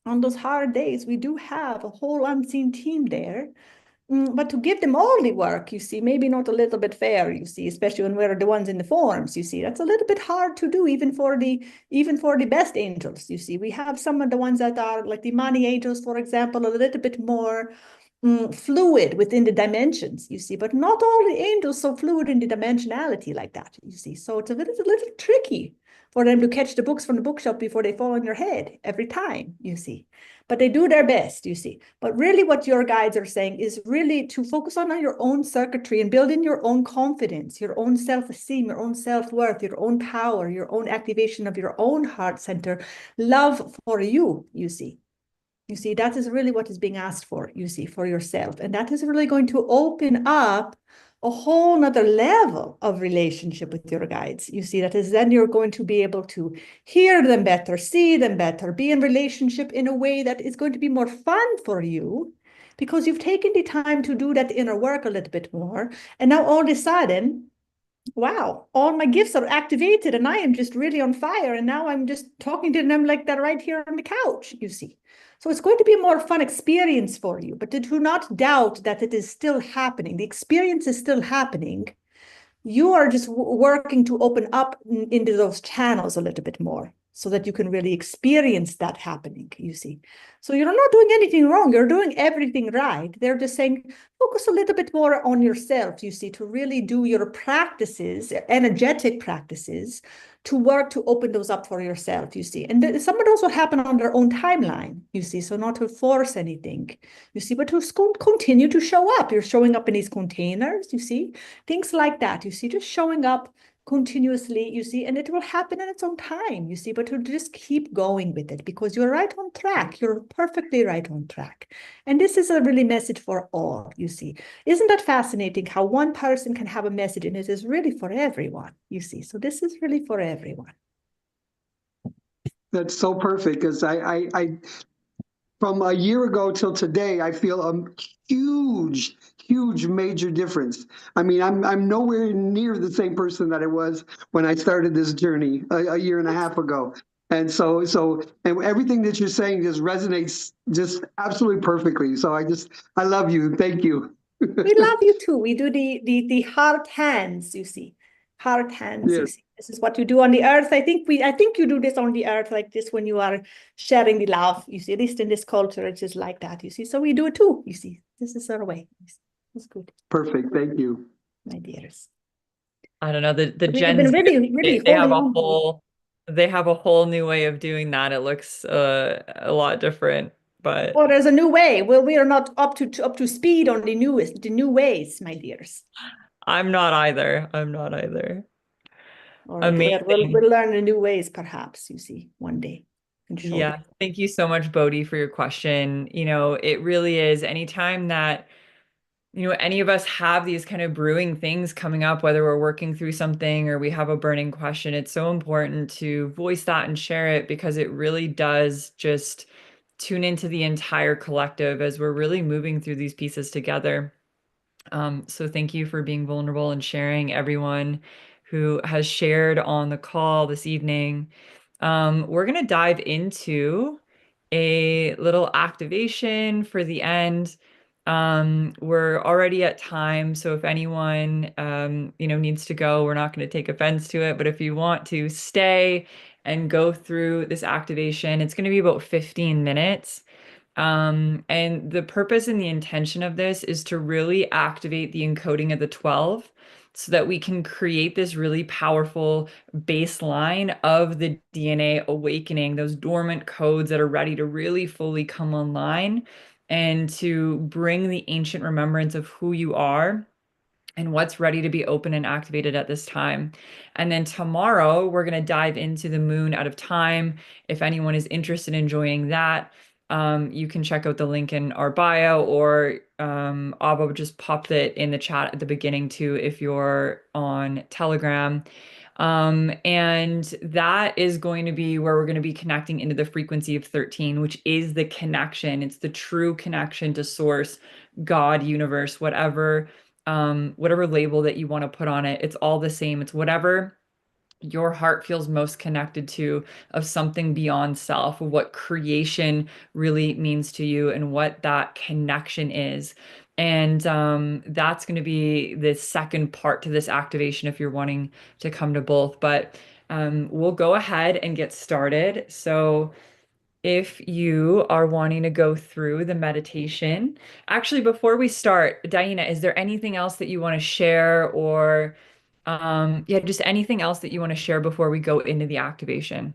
on those hard days, we do have a whole unseen team there. But to give them all the work, you see, maybe not a little bit fair, you see, especially when we're the ones in the forms, you see, that's a little bit hard to do, even for the best angels, you see. We have some of the ones that are like the money angels, for example, a little bit more fluid within the dimensions, you see, but not all the angels so fluid in the dimensionality like that, you see. So it's a little tricky for them to catch the books from the bookshelf before they fall on your head every time, you see. But they do their best, you see. But really what your guides are saying is really to focus on your own circuitry and build in your own confidence, your own self-esteem, your own self-worth, your own power, your own activation of your own heart center, love for you, you see. You see, that is really what is being asked for, you see, for yourself. And that is really going to open up a whole nother level of relationship with your guides. You see, that is then you're going to be able to hear them better, see them better, be in relationship in a way that is going to be more fun for you because you've taken the time to do that inner work a little bit more. And now all of a sudden, wow, all my gifts are activated and I am just really on fire. And now I'm just talking to them like that right here on the couch, you see. So it's going to be a more fun experience for you, but do not doubt that it is still happening. The experience is still happening. You are just working to open up into those channels a little bit more so that you can really experience that happening, you see. So you're not doing anything wrong. You're doing everything right. They're just saying, focus a little bit more on yourself, you see, to really do your practices, energetic practices, to work to open those up for yourself, you see. And some of those will happen on their own timeline, you see, so not to force anything, you see, but to continue to show up. You're showing up in these containers, you see, things like that, you see, just showing up continuously, you see, and it will happen in its own time, you see, but to just keep going with it because you're right on track. You're perfectly right on track. And this is a really message for all, you see. Isn't that fascinating how one person can have a message and it is really for everyone, you see? So this is really for everyone. That's so perfect because I from a year ago till today, I feel a huge major difference. I mean, I'm nowhere near the same person that I was when I started this journey a year and a half ago. And and everything that you're saying just resonates just absolutely perfectly. So I love you. Thank you. We love you too. We do the heart hands, you see. Heart hands, you Yes, see. This is what you do on the earth. I think you do this on the earth like this when you are sharing the love, you see. At least in this culture, it's just like that, you see. So we do it too, you see. This is our way. It's good, perfect. Thank you. my dears. I don't know, the We've Gen been Z, really they have holding a on to. whole new way of doing that. It looks a lot different, but Oh, there's a new way. Well, we are not up to speed on the new ways, my dears. I'm not either. I'm not either. All right, Amazing. we'll learn the new ways, perhaps, you see, one day and show you. Yeah, thank you so much, Bodhi, for your question. You know, it really is anytime that, you know, any of us have these kind of brewing things coming up, whether we're working through something or we have a burning question, it's so important to voice that and share it because it really does just tune into the entire collective as we're really moving through these pieces together. So thank you for being vulnerable and sharing, everyone who has shared on the call this evening. We're going to dive into a little activation for the end. We're already at time, so if anyone you know, needs to go, we're not going to take offense to it. But if you want to stay and go through this activation, it's going to be about 15 minutes. And the purpose and the intention of this is to really activate the encoding of the 12 so that we can create this really powerful baseline of the DNA awakening, those dormant codes that are ready to really fully come online and to bring the ancient remembrance of who you are and what's ready to be open and activated at this time. And then tomorrow, we're going to dive into the moon out of time. If anyone is interested in joining that, you can check out the link in our bio, or Abba just popped it in the chat at the beginning too, if you're on Telegram. And that is going to be where we're going to be connecting into the frequency of 13, which is the connection. It's the true connection to source, God, universe, whatever label that you want to put on it. It's all the same. It's whatever your heart feels most connected to, of something beyond self, of what creation really means to you and what that connection is. And that's going to be the second part to this activation if you're wanting to come to both. But we'll go ahead and get started. So if you are wanting to go through the meditation, actually, before we start, DiYeena, is there anything else that you want to share, or yeah, just anything else that you want to share before we go into the activation?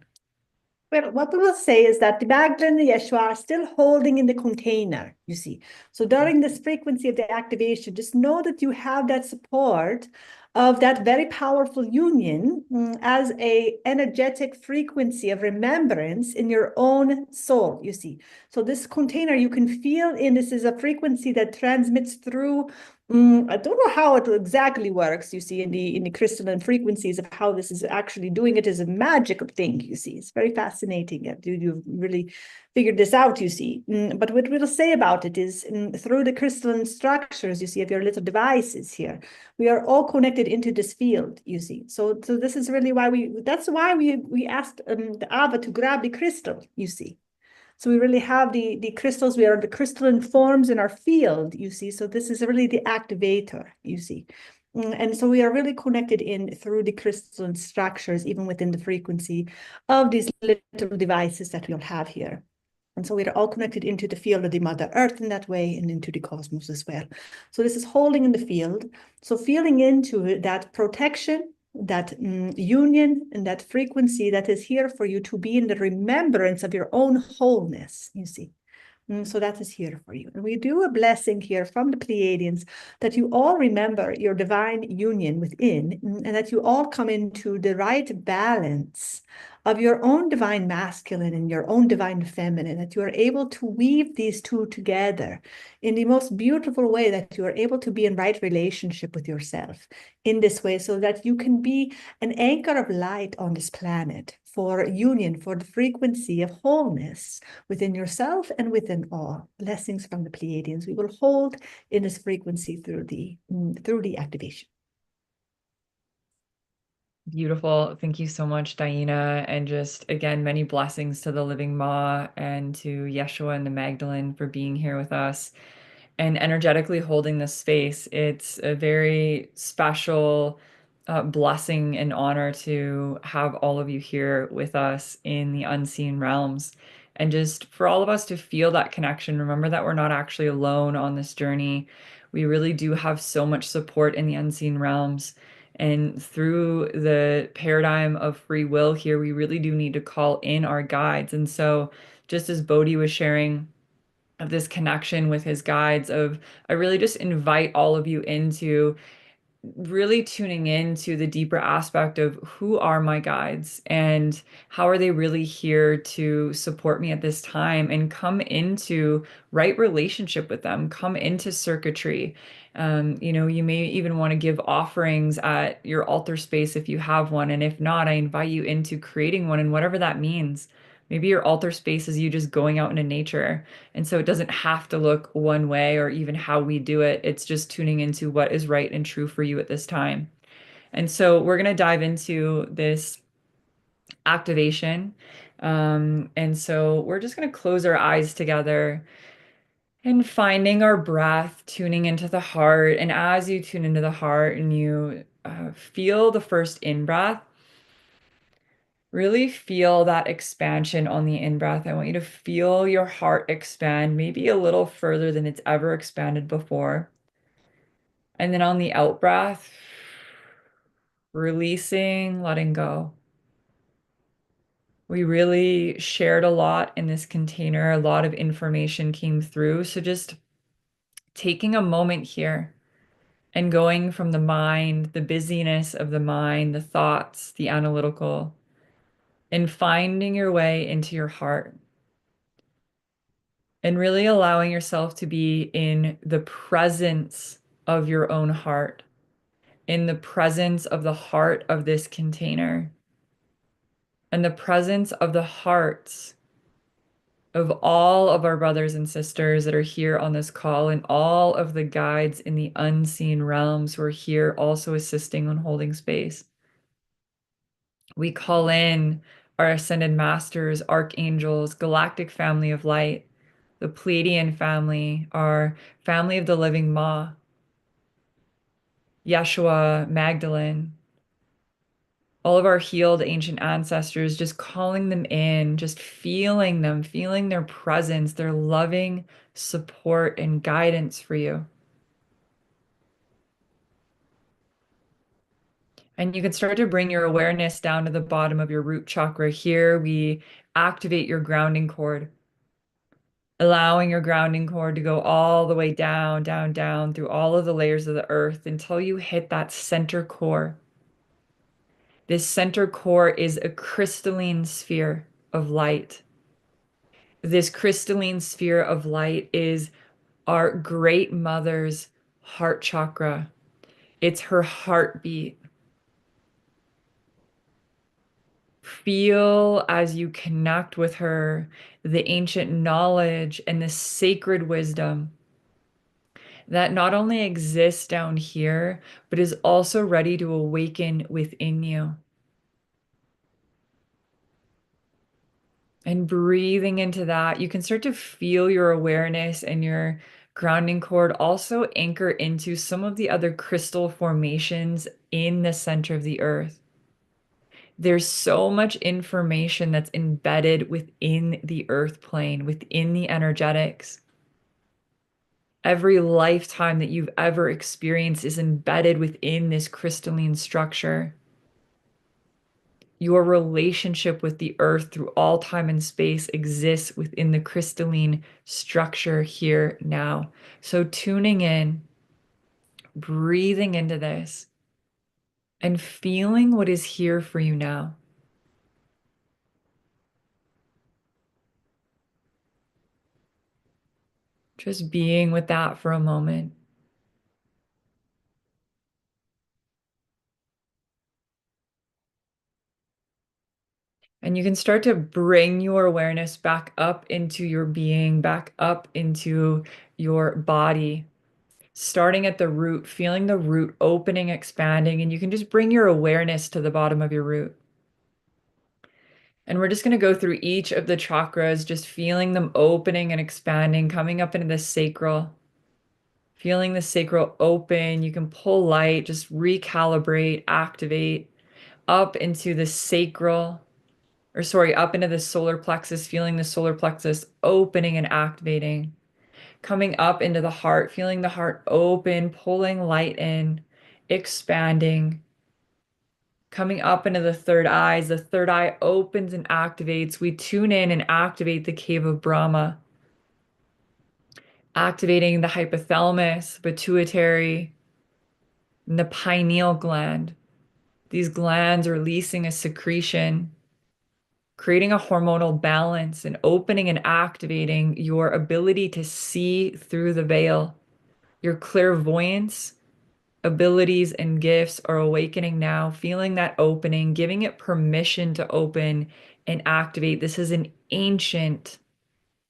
Well, what we will say is that the Magdalene and the Yeshua are still holding in the container, you see. So during this frequency of the activation, just know that you have that support of that very powerful union as a energetic frequency of remembrance in your own soul, you see. So this container you can feel in, this is a frequency that transmits through, I don't know how it exactly works, you see, in the crystalline frequencies of how this is actually doing it is a magical thing, you see. It's very fascinating. You've really figured this out, you see. But what we'll say about it is through the crystalline structures, you see, of your little devices here, we are all connected into this field, you see. So this is really why that's why we asked the Ava to grab the crystal, you see. So we really have the crystals, we are the crystalline forms in our field, you see. So this is really the activator, you see. And so we are really connected in through the crystalline structures, even within the frequency of these little devices that we'll have here. And so we are all connected into the field of the Mother Earth in that way and into the cosmos as well. So this is holding in the field. So feeling into that protection, that union, and that frequency that is here for you to be in the remembrance of your own wholeness, you see. So that is here for you. And we do a blessing here from the Pleiadians that you all remember your divine union within, and that you all come into the right balance of your own divine masculine and your own divine feminine, that you are able to weave these two together in the most beautiful way, that you are able to be in right relationship with yourself in this way, so that you can be an anchor of light on this planet for union, for the frequency of wholeness within yourself and within all. Blessings from the Pleiadians. We will hold in this frequency through the activation. Beautiful. Thank you so much, DiYeena. And just again, many blessings to the Living Ma and to Yeshua and the Magdalene for being here with us and energetically holding this space. It's a very special blessing and honor to have all of you here with us in the unseen realms. And just for all of us to feel that connection, remember that we're not actually alone on this journey. We really do have so much support in the unseen realms. And through the paradigm of free will here, we really do need to call in our guides. And so, just as Bodhi was sharing of this connection with his guides, I really just invite all of you into really tuning into the deeper aspect of who are my guides and how are they really here to support me at this time, and come into right relationship with them, come into circuitry. You may even want to give offerings at your altar space if you have one. And if not, I invite you into creating one, and whatever that means. Maybe your altar space is you just going out into nature. And so it doesn't have to look one way or even how we do it. It's just tuning into what is right and true for you at this time. And so we're going to dive into this activation. And so we're just going to close our eyes together and finding our breath, tuning into the heart. And as you tune into the heart and you feel the first in breath, really feel that expansion on the in-breath. I want you to feel your heart expand, maybe a little further than it's ever expanded before. And then on the out-breath, releasing, letting go. We really shared a lot in this container. A lot of information came through. So just taking a moment here and going from the mind, the busyness of the mind, the thoughts, the analytical, and finding your way into your heart. And really allowing yourself to be in the presence of your own heart, in the presence of the heart of this container, and the presence of the hearts of all of our brothers and sisters that are here on this call, and all of the guides in the unseen realms who are here also assisting on holding space. We call in our ascended masters, archangels, galactic family of light, the Pleiadian family, our family of the living Ma, Yeshua, Magdalene, all of our healed ancient ancestors, just calling them in, just feeling them, feeling their presence, their loving support and guidance for you. And you can start to bring your awareness down to the bottom of your root chakra. Here, we activate your grounding cord, allowing your grounding cord to go all the way down, down, down through all of the layers of the earth until you hit that center core. This center core is a crystalline sphere of light. This crystalline sphere of light is our great mother's heart chakra. It's her heartbeat. Feel as you connect with her the ancient knowledge and the sacred wisdom that not only exists down here, but is also ready to awaken within you. And breathing into that, you can start to feel your awareness and your grounding cord also anchor into some of the other crystal formations in the center of the earth. There's so much information that's embedded within the earth plane, within the energetics. Every lifetime that you've ever experienced is embedded within this crystalline structure. Your relationship with the earth through all time and space exists within the crystalline structure here now. So tuning in, breathing into this, and feeling what is here for you now. Just being with that for a moment. And you can start to bring your awareness back up into your being, back up into your body, starting at the root, feeling the root opening, expanding, and you can just bring your awareness to the bottom of your root. And we're just going to go through each of the chakras, just feeling them opening and expanding, coming up into the sacral. Feeling the sacral open, you can pull light, just recalibrate, activate up into the sacral, or sorry, up into the solar plexus, feeling the solar plexus opening and activating. Coming up into the heart, feeling the heart open, pulling light in, expanding. Coming up into the third eye, as the third eye opens and activates, we tune in and activate the cave of Brahma, activating the hypothalamus, pituitary, and the pineal gland. These glands are releasing a secretion, creating a hormonal balance and opening and activating your ability to see through the veil. Your clairvoyance abilities and gifts are awakening now, feeling that opening, giving it permission to open and activate. This is an ancient,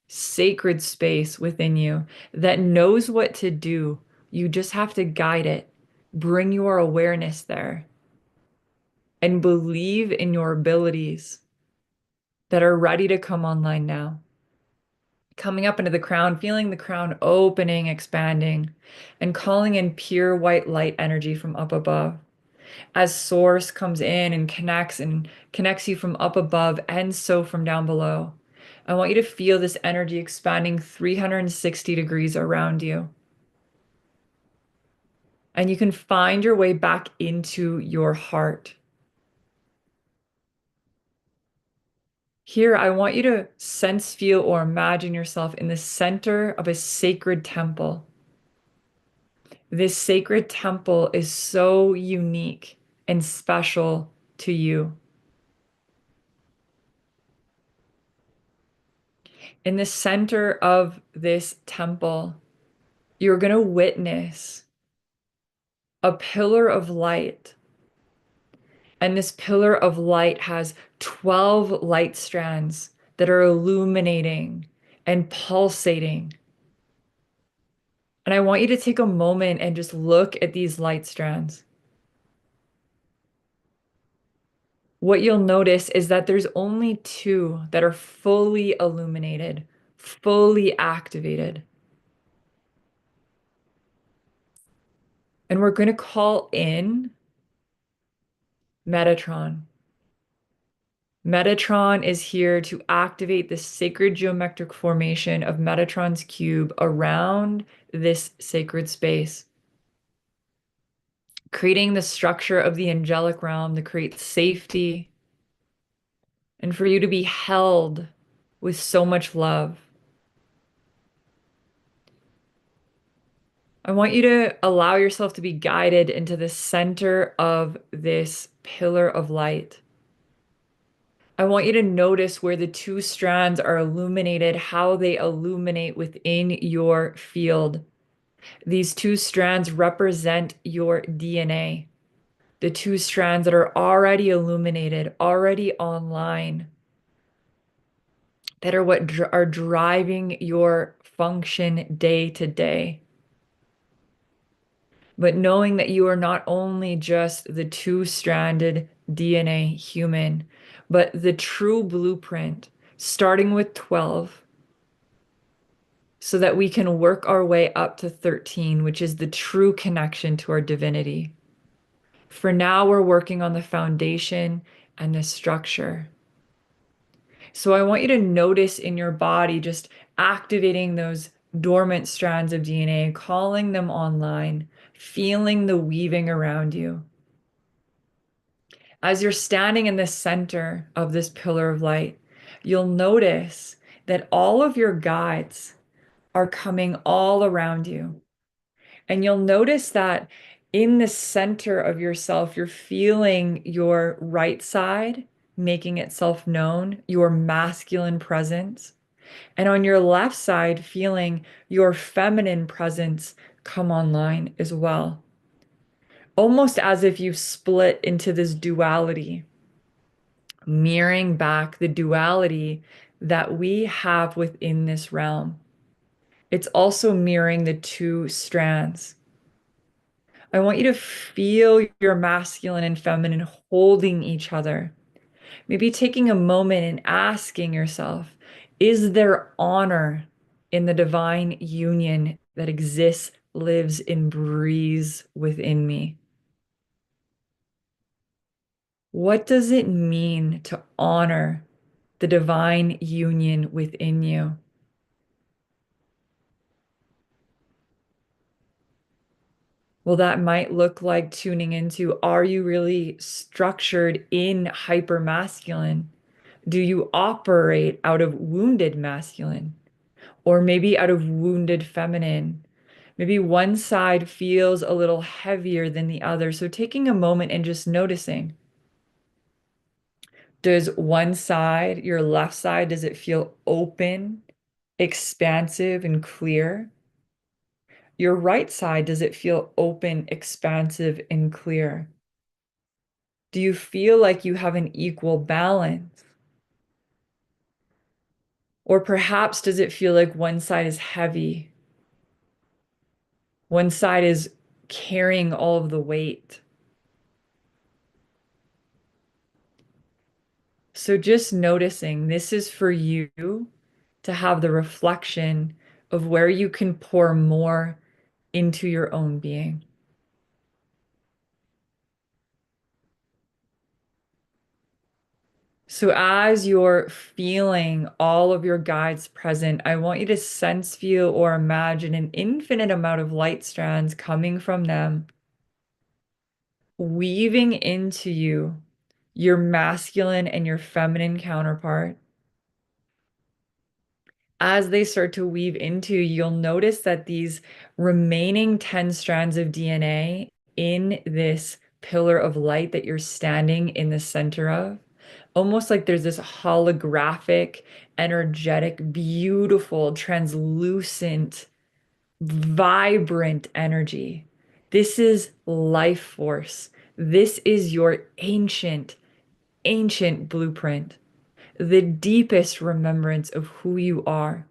sacred space within you that knows what to do. You just have to guide it, bring your awareness there, and believe in your abilities that are ready to come online now. Coming up into the crown, feeling the crown opening, expanding, and calling in pure white light energy from up above. As source comes in and connects you from up above and so from down below. I want you to feel this energy expanding 360 degrees around you. And you can find your way back into your heart. Here, I want you to sense, feel, or imagine yourself in the center of a sacred temple. This sacred temple is so unique and special to you. In the center of this temple, you're going to witness a pillar of light. And this pillar of light has 12 light strands that are illuminating and pulsating. And I want you to take a moment and just look at these light strands. What you'll notice is that there's only two that are fully illuminated, fully activated. And we're going to call in Metatron. Metatron is here to activate the sacred geometric formation of Metatron's cube around this sacred space, creating the structure of the angelic realm to create safety and for you to be held with so much love. I want you to allow yourself to be guided into the center of this pillar of light. I want you to notice where the two strands are illuminated, how they illuminate within your field. These two strands represent your DNA. The two strands that are already illuminated, already online, that are what are driving your function day to day. But knowing that you are not only just the two-stranded DNA human, but the true blueprint, starting with 12, so that we can work our way up to 13, which is the true connection to our divinity. For now, we're working on the foundation and the structure. So I want you to notice in your body, just activating those dormant strands of DNA, calling them online, feeling the weaving around you. As you're standing in the center of this pillar of light, you'll notice that all of your guides are coming all around you. And you'll notice that in the center of yourself, you're feeling your right side making itself known, your masculine presence. And on your left side, feeling your feminine presence come online as well. Almost as if you split into this duality, mirroring back the duality that we have within this realm. It's also mirroring the two strands. I want you to feel your masculine and feminine holding each other. Maybe taking a moment and asking yourself, is there honor in the divine union that exists, lives, and breathes within me? What does it mean to honor the divine union within you? Well, that might look like tuning into, are you really structured in hyper masculine? Do you operate out of wounded masculine or maybe out of wounded feminine? Maybe one side feels a little heavier than the other. So taking a moment and just noticing, does one side, your left side, does it feel open, expansive, and clear? Your right side, does it feel open, expansive, and clear? Do you feel like you have an equal balance? Or perhaps does it feel like one side is heavy? One side is carrying all of the weight. So just noticing this is for you to have the reflection of where you can pour more into your own being. So as you're feeling all of your guides present, I want you to sense, feel, or imagine an infinite amount of light strands coming from them, weaving into you, your masculine and your feminine counterpart. As they start to weave into you, you'll notice that these remaining 10 strands of DNA in this pillar of light that you're standing in the center of, almost like there's this holographic, energetic, beautiful, translucent, vibrant energy. This is life force. This is your ancient, ancient blueprint, the deepest remembrance of who you are.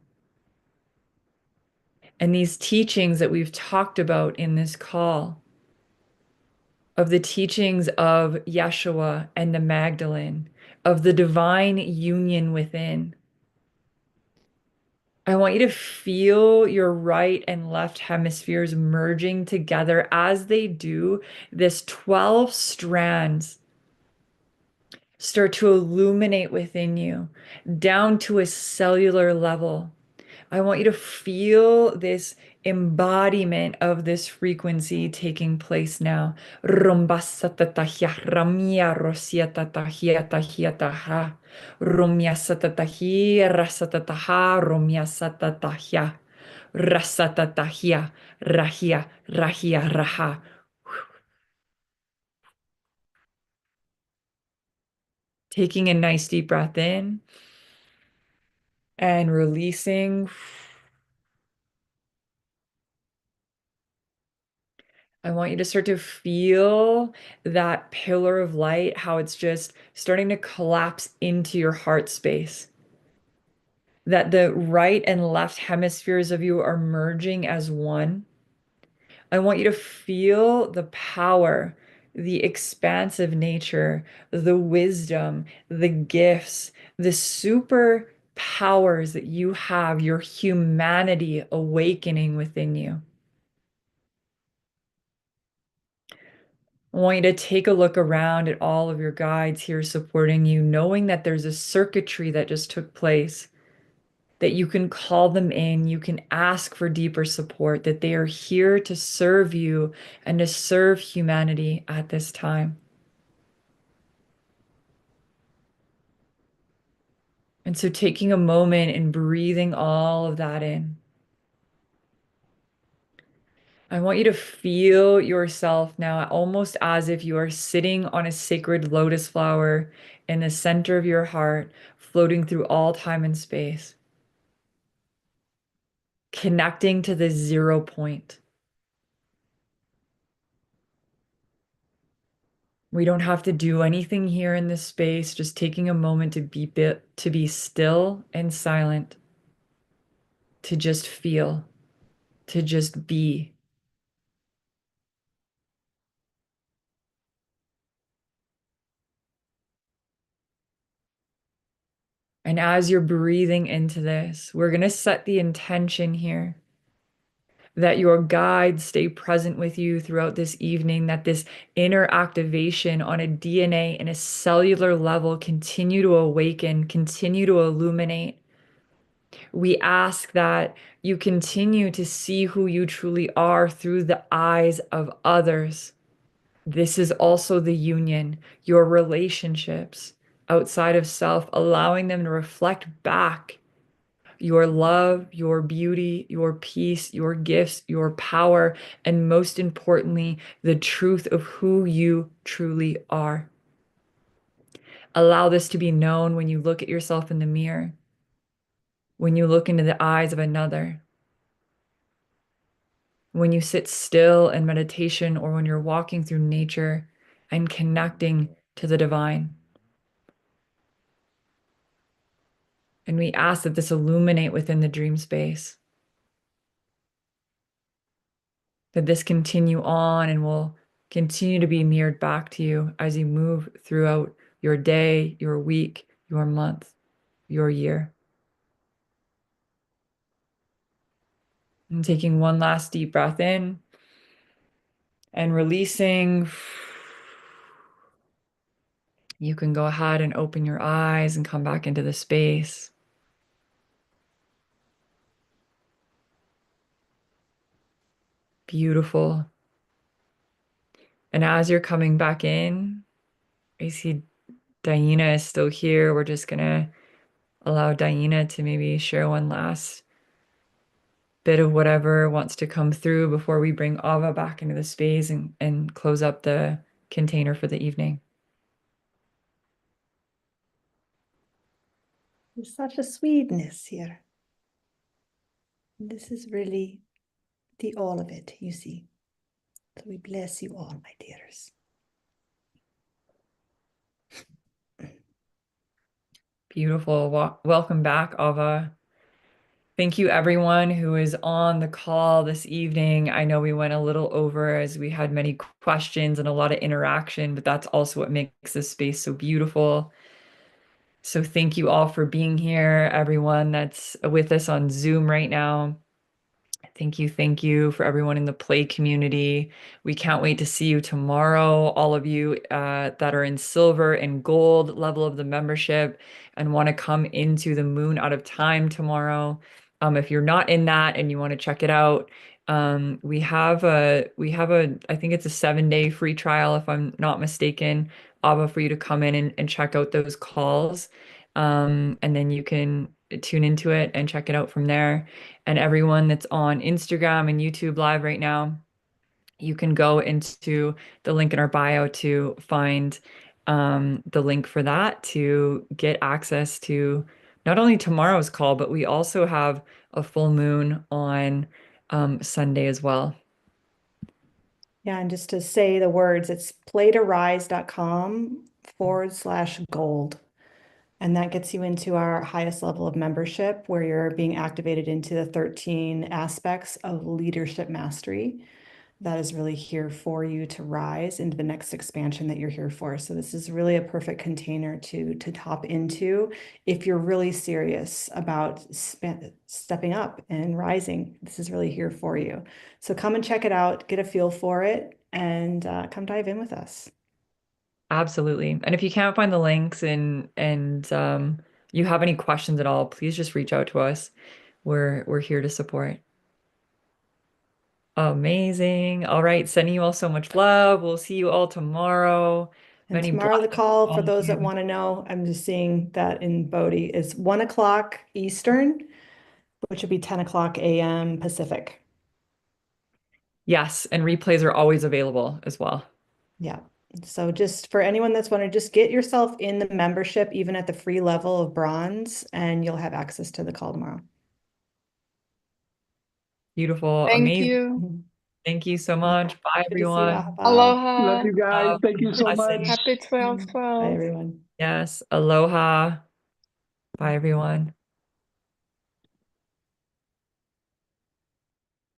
And these teachings that we've talked about in this call, of the teachings of Yeshua and the Magdalene, of the divine union within. I want you to feel your right and left hemispheres merging together as they do. This 12 strands start to illuminate within you down to a cellular level. I want you to feel this embodiment of this frequency taking place now. Rumba satatahia, ramia rosiatatahia tahiataha. Rumia satatahi, rasatataha, rumia satatahia. Rasatatahia, rahia, rahia, raha. Taking a nice deep breath in and releasing. I want you to start to feel that pillar of light, how it's just starting to collapse into your heart space. That the right and left hemispheres of you are merging as one. I want you to feel the power, the expansive nature, the wisdom, the gifts, the super powers that you have, your humanity awakening within you. I want you to take a look around at all of your guides here supporting you, knowing that there's a circuitry that just took place, that you can call them in, you can ask for deeper support, that they are here to serve you and to serve humanity at this time. And so taking a moment and breathing all of that in. I want you to feel yourself now almost as if you are sitting on a sacred lotus flower in the center of your heart, floating through all time and space, connecting to the 0 point. We don't have to do anything here in this space, just taking a moment to be still and silent, to just feel, to just be. And as you're breathing into this, we're going to set the intention here that your guides stay present with you throughout this evening, that this inner activation on a DNA and a cellular level continue to awaken, continue to illuminate. We ask that you continue to see who you truly are through the eyes of others. This is also the union, your relationships outside of self, allowing them to reflect back your love, your beauty, your peace, your gifts, your power, and most importantly, the truth of who you truly are. Allow this to be known when you look at yourself in the mirror, when you look into the eyes of another, when you sit still in meditation, or when you're walking through nature and connecting to the divine. And we ask that this illuminate within the dream space, that this continue on and will continue to be mirrored back to you as you move throughout your day, your week, your month, your year. And taking one last deep breath in and releasing. You can go ahead and open your eyes and come back into the space. Beautiful. And as you're coming back in, I see DiYeena is still here. We're just gonna allow DiYeena to maybe share one last bit of whatever wants to come through before we bring Ava back into the space and close up the container for the evening. There's such a sweetness here. This is really the all of it, you see. So we bless you all, my dears. Beautiful. Welcome back, Ava. Thank you, everyone who is on the call this evening. I know we went a little over as we had many questions and a lot of interaction, but that's also what makes this space so beautiful. So thank you all for being here, everyone that's with us on Zoom right now. Thank you for everyone in the P.L.A.Y community. We can't wait to see you tomorrow, all of you that are in silver and gold level of the membership and want to come into the Moon Out of Time tomorrow. If you're not in that and you want to check it out, we have a I think it's a 7-day free trial if I'm not mistaken, Ava, for you to come in and check out those calls. And then you can tune into it and check it out from there. And everyone that's on Instagram and YouTube Live right now, you can go into the link in our bio to find the link for that to get access to not only tomorrow's call, but we also have a full moon on Sunday as well. Yeah, and just to say the words, it's playtorise.com/gold. And that gets you into our highest level of membership where you're being activated into the 13 aspects of leadership mastery. That is really here for you to rise into the next expansion that you're here for. So this is really a perfect container to hop into if you're really serious about stepping up and rising. This is really here for you. So come and check it out, get a feel for it, and come dive in with us. Absolutely. And if you can't find the links you have any questions at all, please just reach out to us. We're here to support. Amazing. All right. Sending you all so much love. We'll see you all tomorrow. And Many tomorrow the blessings to call, all for of those that you. want to know, I'm just seeing that in Bodie, is 1 o'clock Eastern, which would be 10 o'clock a.m. Pacific. Yes, and replays are always available as well. Yeah. So just for anyone that's wanting, just get yourself in the membership, even at the free level of bronze, and you'll have access to the call tomorrow. Beautiful. Thank Amazing. you. Mhm. Thank you so much. Bye, Good to see you. everyone. Bye. Love Aloha. you guys. Love, Thank you so much. blessings. Happy Bye, 12/12. everyone. Yes. Aloha. Bye, everyone.